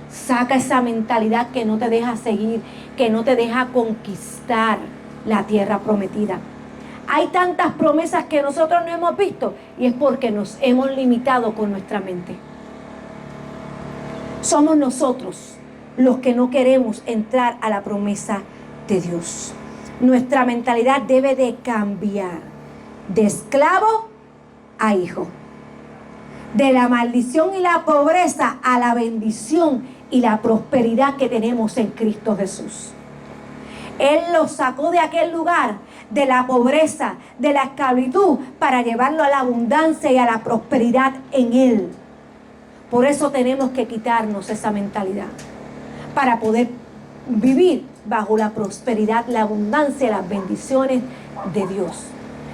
Saca esa mentalidad que no te deja seguir, que no te deja conquistar la tierra prometida. Hay tantas promesas que nosotros no hemos visto y es porque nos hemos limitado con nuestra mente. Somos nosotros los que no queremos entrar a la promesa de Dios. Nuestra mentalidad debe de cambiar de esclavo a hijo. De la maldición y la pobreza a la bendición y la prosperidad que tenemos en Cristo Jesús. Él los sacó de aquel lugar, de la pobreza, de la esclavitud, para llevarlo a la abundancia y a la prosperidad en Él. Por eso tenemos que quitarnos esa mentalidad, para poder vivir bajo la prosperidad, la abundancia y las bendiciones de Dios,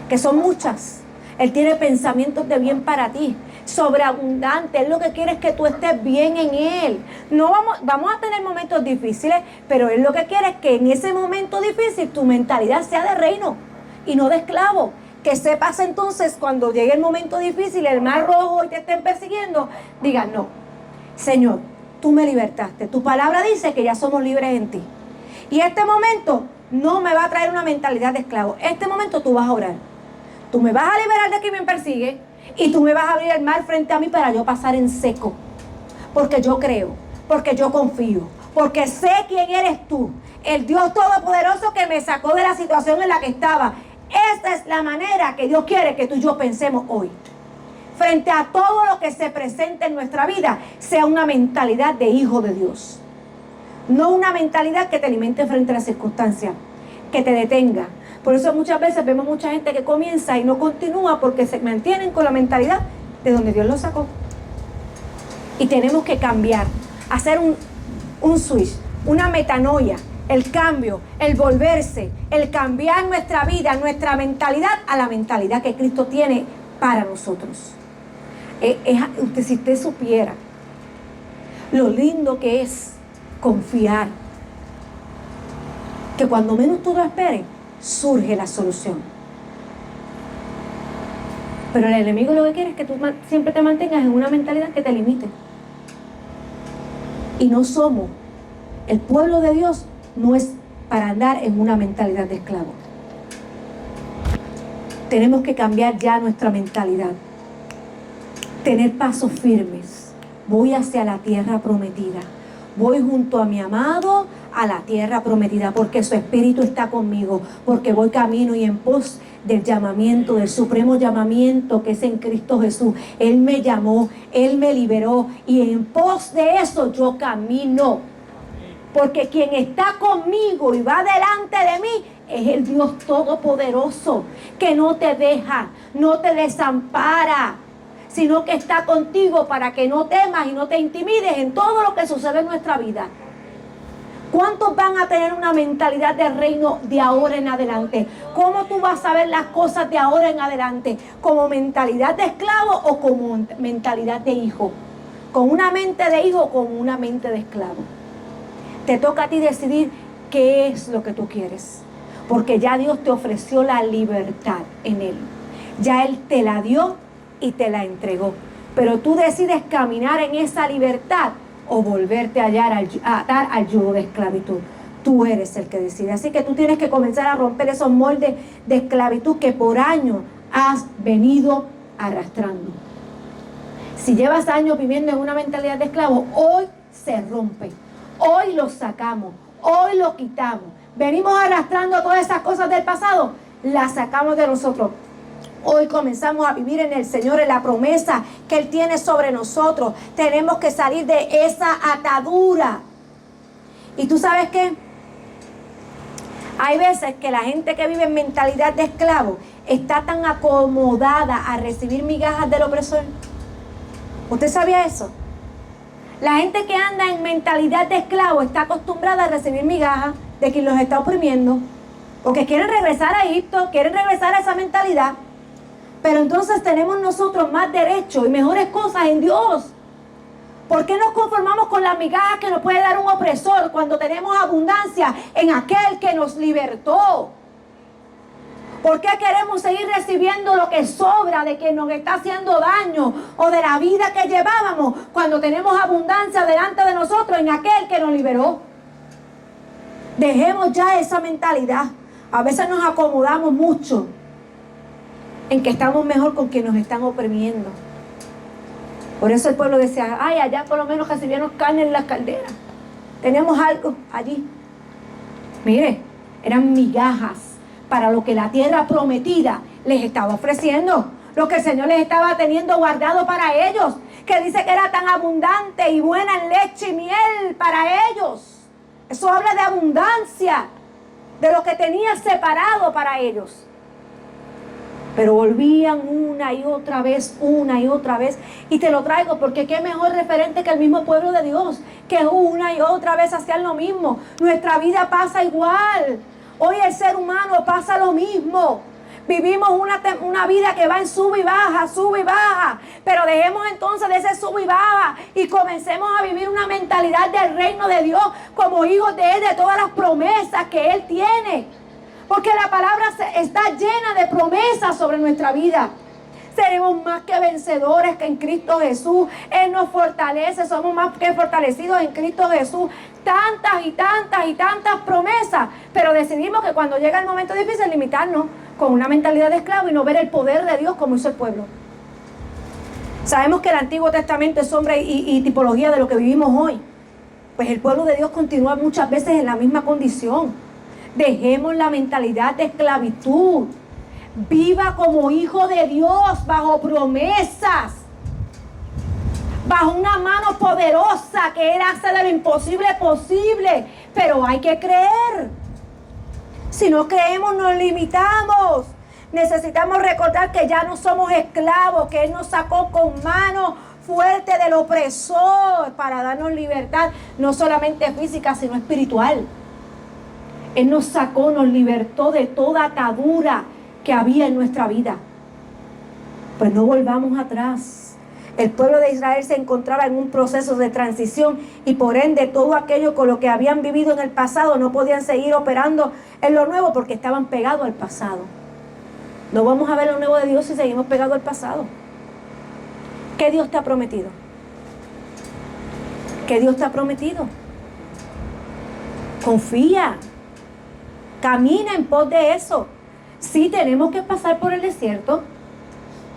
que son muchas. Él tiene pensamientos de bien para ti, sobreabundante. Él lo que quiere es que tú estés bien en Él. No vamos a tener momentos difíciles, pero Él lo que quiere es que en ese momento difícil tu mentalidad sea de reino y no de esclavo. Que sepas entonces cuando llegue el momento difícil, el mar rojo y te estén persiguiendo, digas: no, Señor, tú me libertaste. Tu palabra dice que ya somos libres en ti. Y este momento no me va a traer una mentalidad de esclavo. Este momento tú vas a orar. Tú me vas a liberar de quien me persigue y tú me vas a abrir el mar frente a mí para yo pasar en seco. Porque yo creo, porque yo confío, porque sé quién eres tú, el Dios Todopoderoso que me sacó de la situación en la que estaba. Esta es la manera que Dios quiere que tú y yo pensemos hoy. Frente a todo lo que se presente en nuestra vida, sea una mentalidad de hijo de Dios. No una mentalidad que te alimente frente a las circunstancias, que te detenga. Por eso muchas veces vemos mucha gente que comienza y no continúa porque se mantienen con la mentalidad de donde Dios los sacó. Y tenemos que cambiar, hacer un switch, una metanoia, el cambio, el volverse, el cambiar nuestra vida, nuestra mentalidad a la mentalidad que Cristo tiene para nosotros. Si usted supiera lo lindo que es confiar, que cuando menos tú lo esperes, surge la solución. Pero el enemigo lo que quiere es que tú siempre te mantengas en una mentalidad que te limite. Y no somos, el pueblo de Dios no es para andar en una mentalidad de esclavo. Tenemos que cambiar ya nuestra mentalidad. Tener pasos firmes. Voy hacia la tierra prometida. Voy junto a mi amado a la tierra prometida, porque su espíritu está conmigo, porque voy camino y en pos del llamamiento, del supremo llamamiento que es en Cristo Jesús. Él me llamó, Él me liberó y en pos de eso yo camino. Porque quien está conmigo y va delante de mí es el Dios Todopoderoso, que no te deja, no te desampara, sino que está contigo para que no temas y no te intimides en todo lo que sucede en nuestra vida. ¿Cuántos van a tener una mentalidad de reino de ahora en adelante? ¿Cómo tú vas a ver las cosas de ahora en adelante? ¿Como mentalidad de esclavo o como mentalidad de hijo? ¿Con una mente de hijo o con una mente de esclavo? Te toca a ti decidir qué es lo que tú quieres. Porque ya Dios te ofreció la libertad en Él. Ya Él te la dio y te la entregó. Pero tú decides caminar en esa libertad o volverte a atar al yugo de esclavitud. Tú eres el que decide. Así que tú tienes que comenzar a romper esos moldes de esclavitud que por años has venido arrastrando. Si llevas años viviendo en una mentalidad de esclavo, hoy se rompe. Hoy lo sacamos. Hoy lo quitamos. Venimos arrastrando todas esas cosas del pasado. Las sacamos de nosotros. Hoy comenzamos a vivir en el Señor, en la promesa que Él tiene sobre nosotros. Tenemos que salir de esa atadura. ¿Y tú sabes qué? Hay veces que la gente que vive en mentalidad de esclavo está tan acomodada a recibir migajas del opresor. ¿Usted sabía eso? La gente que anda en mentalidad de esclavo está acostumbrada a recibir migajas de quien los está oprimiendo. Porque quieren regresar a Egipto, quieren regresar a esa mentalidad. Pero entonces tenemos nosotros más derechos y mejores cosas en Dios. ¿Por qué nos conformamos con las migajas que nos puede dar un opresor cuando tenemos abundancia en aquel que nos libertó? ¿Por qué queremos seguir recibiendo lo que sobra de quien nos está haciendo daño o de la vida que llevábamos cuando tenemos abundancia delante de nosotros en aquel que nos liberó? Dejemos ya esa mentalidad. A veces nos acomodamos mucho en que estamos mejor con quien nos están oprimiendo. Por eso el pueblo decía: ay, allá por lo menos recibíamos carne en las calderas. Teníamos algo allí. Mire, eran migajas para lo que la tierra prometida les estaba ofreciendo. Lo que el Señor les estaba teniendo guardado para ellos. Que dice que era tan abundante y buena en leche y miel para ellos. Eso habla de abundancia, de lo que tenía separado para ellos. Pero volvían una y otra vez. Y te lo traigo porque qué mejor referente que el mismo pueblo de Dios, que una y otra vez hacían lo mismo. Nuestra vida pasa igual. Hoy el ser humano pasa lo mismo. Vivimos una vida que va en sube y baja. Pero dejemos entonces de ese sube y baja y comencemos a vivir una mentalidad del reino de Dios como hijos de Él, de todas las promesas que Él tiene. Porque la palabra está llena de promesas sobre nuestra vida. Seremos más que vencedores que en Cristo Jesús. Él nos fortalece, somos más que fortalecidos en Cristo Jesús. Tantas y tantas y tantas promesas. Pero decidimos que cuando llega el momento difícil, limitarnos con una mentalidad de esclavo y no ver el poder de Dios como hizo el pueblo. Sabemos que el Antiguo Testamento es sombra y tipología de lo que vivimos hoy. Pues el pueblo de Dios continúa muchas veces en la misma condición. Dejemos la mentalidad de esclavitud. Viva como hijo de Dios, bajo promesas, bajo una mano poderosa que Él hace de lo imposible posible. Pero hay que creer. Si no creemos, nos limitamos. Necesitamos recordar que ya no somos esclavos, que Él nos sacó con mano fuerte del opresor para darnos libertad, no solamente física, sino espiritual. Él nos sacó, nos libertó de toda atadura que había en nuestra vida. Pues no volvamos atrás. El pueblo de Israel se encontraba en un proceso de transición y por ende todo aquello con lo que habían vivido en el pasado no podían seguir operando en lo nuevo porque estaban pegados al pasado. No vamos a ver lo nuevo de Dios si seguimos pegados al pasado. ¿Qué Dios te ha prometido? ¿Qué Dios te ha prometido? Confía. Camina en pos de eso. Sí, tenemos que pasar por el desierto.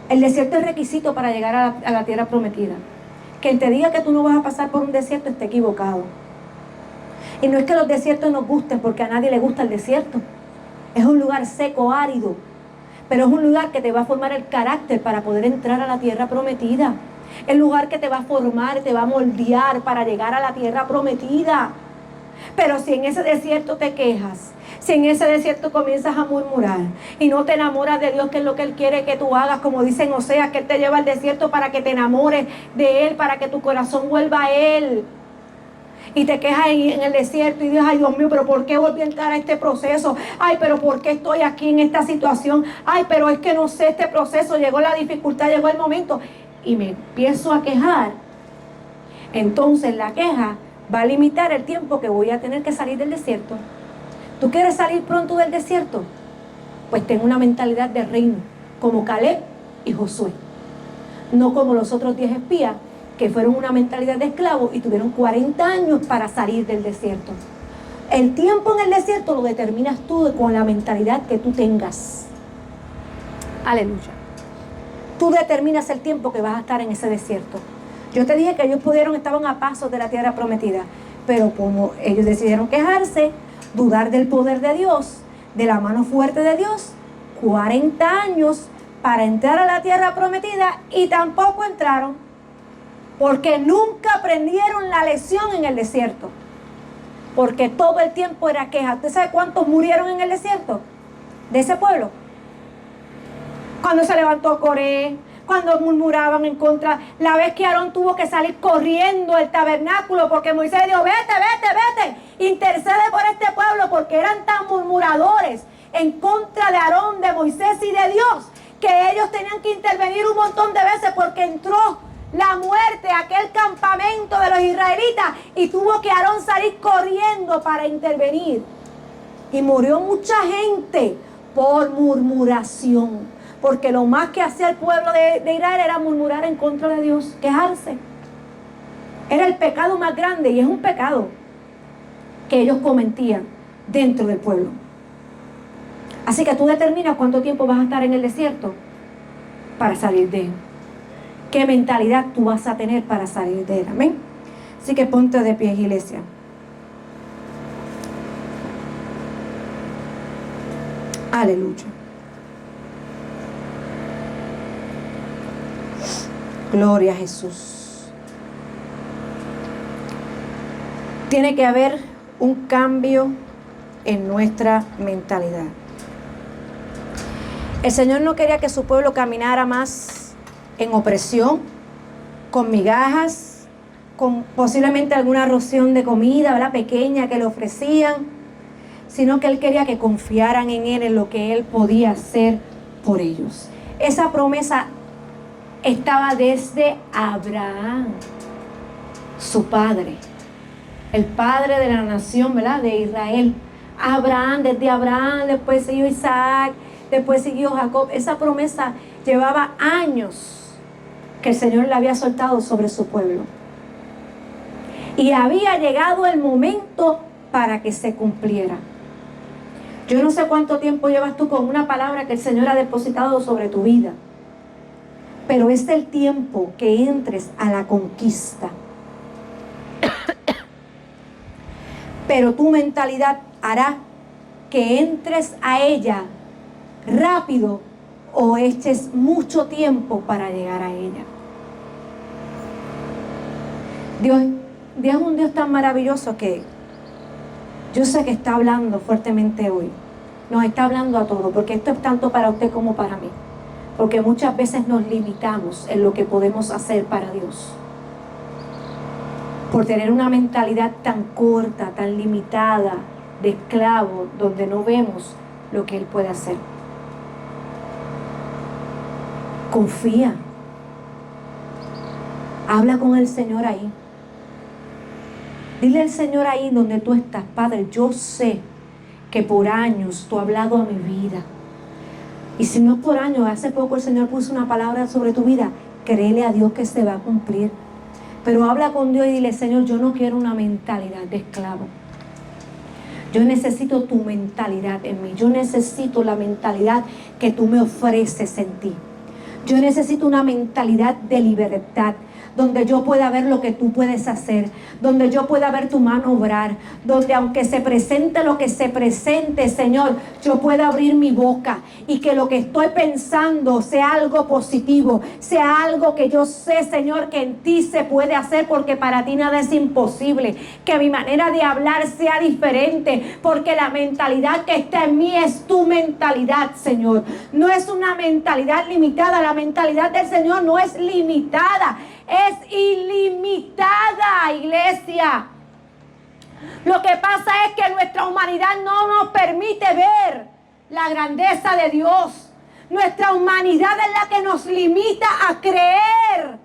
El desierto es requisito para llegar a la tierra prometida. Quien te diga que tú no vas a pasar por un desierto está equivocado. Y no es que los desiertos nos gusten, porque a nadie le gusta el desierto. Es un lugar seco, árido. Pero es un lugar que te va a formar el carácter para poder entrar a la tierra prometida. El lugar que te va a formar, te va a moldear para llegar a la tierra prometida. Pero si en ese desierto te quejas, si en ese desierto comienzas a murmurar y no te enamoras de Dios, que es lo que Él quiere que tú hagas, como dice en Oseas, que Él te lleva al desierto para que te enamores de Él, para que tu corazón vuelva a Él. Y te quejas en el desierto y dices, ay Dios mío, pero ¿por qué volví a entrar a este proceso? Ay, pero ¿por qué estoy aquí en esta situación? Ay, pero es que no sé este proceso, llegó la dificultad, llegó el momento. Y me empiezo a quejar. Entonces la queja va a limitar el tiempo que voy a tener que salir del desierto. ¿Tú quieres salir pronto del desierto? Pues ten una mentalidad de reino, como Caleb y Josué. No como los otros 10 espías, que fueron una mentalidad de esclavo y tuvieron 40 años para salir del desierto. El tiempo en el desierto lo determinas tú con la mentalidad que tú tengas. Aleluya. Tú determinas el tiempo que vas a estar en ese desierto. Yo te dije que ellos estaban a pasos de la tierra prometida, pero como ellos decidieron quejarse, dudar del poder de Dios, de la mano fuerte de Dios, 40 años para entrar a la tierra prometida y tampoco entraron, porque nunca aprendieron la lección en el desierto, porque todo el tiempo era queja. ¿Usted sabe cuántos murieron en el desierto de ese pueblo? Cuando se levantó Coré, cuando murmuraban en contra, la vez que Aarón tuvo que salir corriendo al tabernáculo porque Moisés dijo, vete, intercede por este pueblo, porque eran tan murmuradores en contra de Aarón, de Moisés y de Dios, que ellos tenían que intervenir un montón de veces porque entró la muerte a aquel campamento de los israelitas y tuvo que Aarón salir corriendo para intervenir. Y murió mucha gente por murmuración. Porque lo más que hacía el pueblo de Israel era murmurar en contra de Dios, quejarse. Era el pecado más grande y es un pecado que ellos cometían dentro del pueblo. Así que tú determinas cuánto tiempo vas a estar en el desierto para salir de él. ¿Qué mentalidad tú vas a tener para salir de él? Amén. Así que ponte de pie, iglesia. Aleluya. Gloria a Jesús. Tiene que haber un cambio en nuestra mentalidad. El Señor no quería que su pueblo caminara más en opresión, con migajas, con posiblemente alguna ración de comida, ¿verdad?, pequeña que le ofrecían, sino que Él quería que confiaran en Él, en lo que Él podía hacer por ellos. Esa promesa estaba desde Abraham, su padre, el padre de la nación, ¿verdad?, de Israel. Desde Abraham, después siguió Isaac, después siguió Jacob. Esa promesa llevaba años que el Señor la había soltado sobre su pueblo. Y había llegado el momento para que se cumpliera. Yo no sé cuánto tiempo llevas tú con una palabra que el Señor ha depositado sobre tu vida, pero es el tiempo que entres a la conquista. Pero tu mentalidad hará que entres a ella rápido o eches mucho tiempo para llegar a ella. Dios es un Dios tan maravilloso que yo sé que está hablando fuertemente hoy. Nos está hablando a todos, porque esto es tanto para usted como para mí. Porque muchas veces nos limitamos en lo que podemos hacer para Dios. Por tener una mentalidad tan corta, tan limitada, de esclavo, donde no vemos lo que Él puede hacer. Confía. Habla con el Señor ahí. Dile al Señor ahí donde tú estás: Padre, yo sé que por años tú has hablado a mi vida. Y si no es por años, hace poco el Señor puso una palabra sobre tu vida. Créele a Dios que se va a cumplir. Pero habla con Dios y dile: Señor, yo no quiero una mentalidad de esclavo. Yo necesito tu mentalidad en mí. Yo necesito la mentalidad que tú me ofreces en ti. Yo necesito una mentalidad de libertad, donde yo pueda ver lo que tú puedes hacer, donde yo pueda ver tu mano obrar, donde aunque se presente lo que se presente, Señor, yo pueda abrir mi boca y que lo que estoy pensando sea algo positivo, sea algo que yo sé, Señor, que en ti se puede hacer, porque para ti nada es imposible. Que mi manera de hablar sea diferente, porque la mentalidad que está en mí es tu mentalidad, Señor. No es una mentalidad limitada. La mentalidad del Señor no es limitada, es ilimitada, iglesia. Lo que pasa es que nuestra humanidad no nos permite ver la grandeza de Dios. Nuestra humanidad es la que nos limita a creer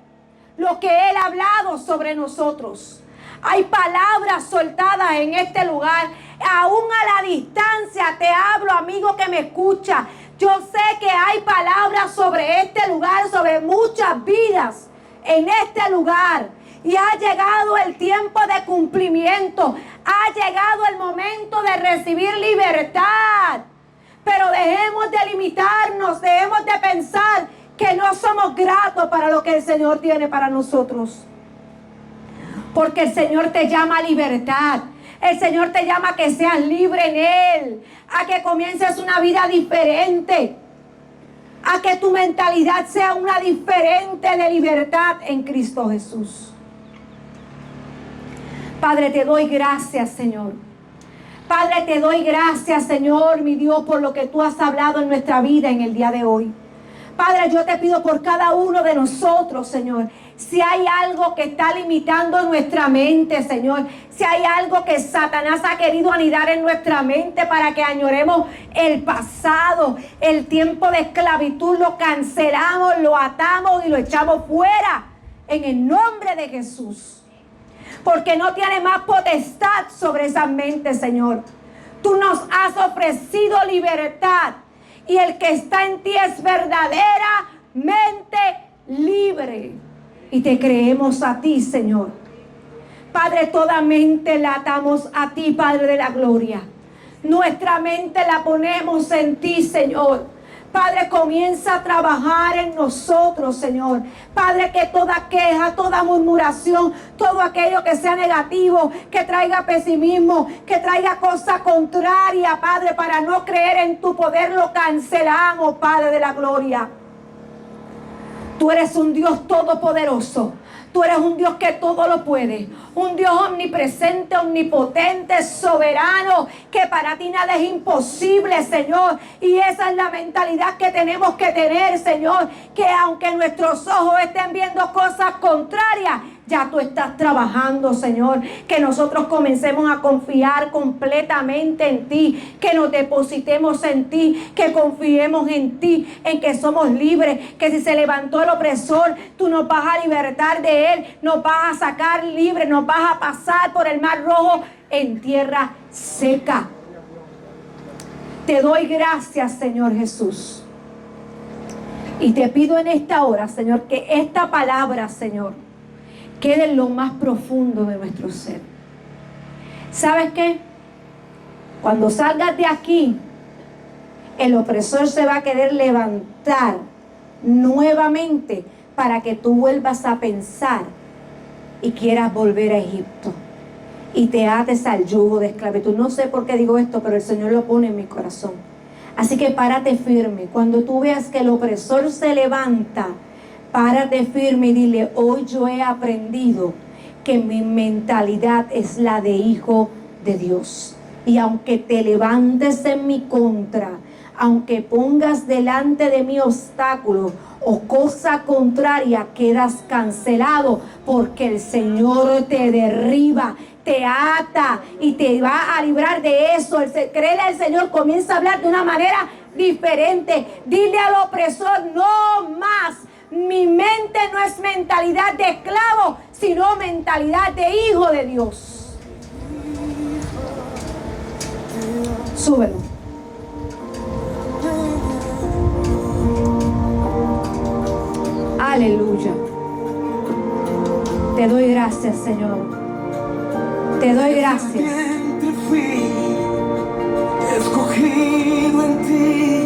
lo que Él ha hablado sobre nosotros. Hay palabras soltadas en este lugar. Aún a la distancia te hablo, amigo que me escucha. Yo sé que hay palabras sobre este lugar, sobre muchas vidas en este lugar. Y ha llegado el tiempo de cumplimiento. Ha llegado el momento de recibir libertad. Pero dejemos de limitarnos, dejemos de pensar que no somos gratos para lo que el Señor tiene para nosotros. Porque el Señor te llama a libertad. El Señor te llama a que seas libre en Él, a que comiences una vida diferente, a que tu mentalidad sea una diferente de libertad en Cristo Jesús. Padre, te doy gracias, Señor. Padre, te doy gracias, Señor, mi Dios, por lo que tú has hablado en nuestra vida en el día de hoy. Padre, yo te pido por cada uno de nosotros, Señor. Si hay algo que está limitando nuestra mente, Señor, si hay algo que Satanás ha querido anidar en nuestra mente para que añoremos el pasado, el tiempo de esclavitud, lo cancelamos, lo atamos y lo echamos fuera en el nombre de Jesús. Porque no tiene más potestad sobre esa mente, Señor. Tú nos has ofrecido libertad y el que está en ti es verdaderamente libre. Y te creemos a ti, Señor. Padre, toda mente la atamos a ti, Padre de la gloria. Nuestra mente la ponemos en ti, Señor. Padre, comienza a trabajar en nosotros, Señor. Padre, que toda queja, toda murmuración, todo aquello que sea negativo, que traiga pesimismo, que traiga cosa contraria, Padre, para no creer en tu poder, lo cancelamos, Padre de la gloria. Tú eres un Dios todopoderoso. Tú eres un Dios que todo lo puede. Un Dios omnipresente, omnipotente, soberano, que para ti nada es imposible, Señor. Y esa es la mentalidad que tenemos que tener, Señor. Que aunque nuestros ojos estén viendo cosas contrarias, ya tú estás trabajando, Señor. Que nosotros comencemos a confiar completamente en ti. Que nos depositemos en ti. Que confiemos en ti. En que somos libres. Que si se levantó el opresor, tú nos vas a libertar de él. Nos vas a sacar libres. Nos vas a pasar por el mar rojo en tierra seca. Te doy gracias, Señor Jesús. Y te pido en esta hora, Señor, que esta palabra, Señor, quede en lo más profundo de nuestro ser. ¿Sabes qué? Cuando salgas de aquí, el opresor se va a querer levantar nuevamente para que tú vuelvas a pensar y quieras volver a Egipto y te ates al yugo de esclavitud. No sé por qué digo esto, pero el Señor lo pone en mi corazón. Así que párate firme. Cuando tú veas que el opresor se levanta, párate firme y dile: hoy yo he aprendido que mi mentalidad es la de hijo de Dios. Y aunque te levantes en mi contra, aunque pongas delante de mí obstáculos o cosa contraria, quedas cancelado, porque el Señor te derriba, te ata y te va a librar de eso. Créele al Señor, comienza a hablar de una manera diferente. Dile al opresor: no más. Mi mente no es mentalidad de esclavo, sino mentalidad de hijo de Dios. Súbelo. Aleluya. Te doy gracias, Señor. Te doy gracias. Fui escogido en ti.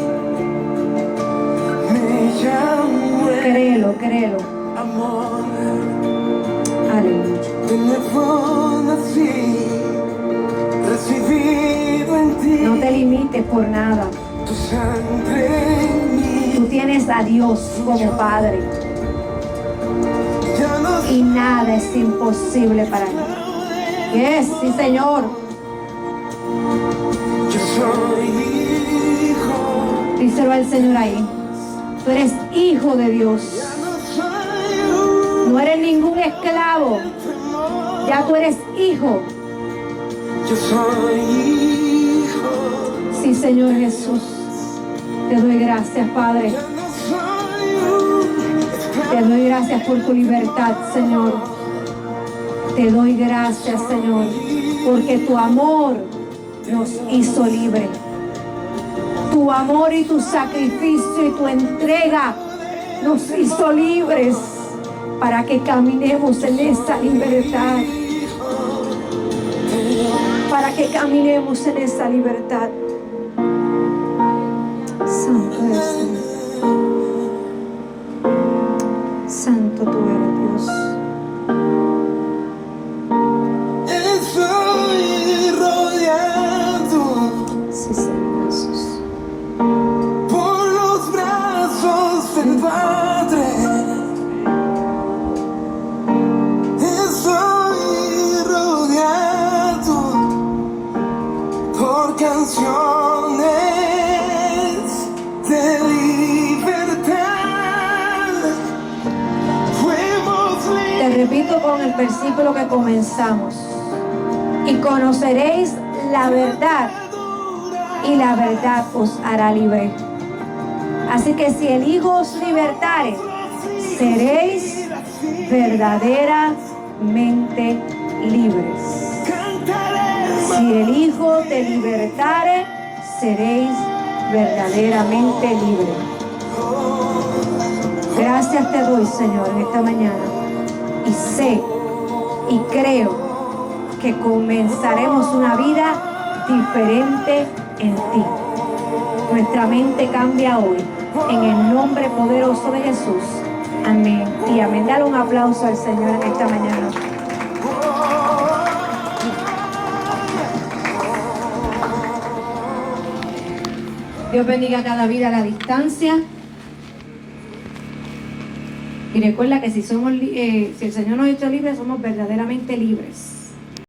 Me llamo. Créelo, créelo. Amor. Aleluya. De nuevo nací, recibido en ti. No te limites por nada. Tu sangre en mí. Tú tienes a Dios como Padre. Ya no Y nada es imposible para Él. Yes, sí, Señor. yo soy hijo. Díselo al Señor ahí. Tú eres hijo de Dios. Ya no soy No eres ningún esclavo. temor. Ya tú eres hijo. Yo soy hijo. Sí, Señor Jesús. Te doy gracias, Padre. Ya no soy Te doy gracias por tu libertad, Señor. Te doy gracias, Señor, porque tu amor nos hizo libre. Tu amor y tu sacrificio y tu entrega nos hizo libres para que caminemos en esa libertad. Para que caminemos en esa libertad. Santo eres, Señor. Santo tú eres, Dios. Estoy rodeado Sí, Señor Jesús. por los brazos del Padre. Estoy rodeado por canciones de libertad. Fuimos Te repito con el versículo que comenzamos. Y conoceréis la verdad, y la verdad os hará libre. Así que si el Hijo os libertare, seréis verdaderamente libres. Si el Hijo te libertare, seréis verdaderamente libres. Gracias te doy, Señor, en esta mañana. Y sé y creo que comenzaremos una vida diferente en ti. Nuestra mente cambia hoy, en el nombre poderoso de Jesús. Amén y amén. Dale un aplauso al Señor en esta mañana. Dios bendiga cada vida a la distancia. Y recuerda que si el Señor nos ha hecho libres, somos verdaderamente libres.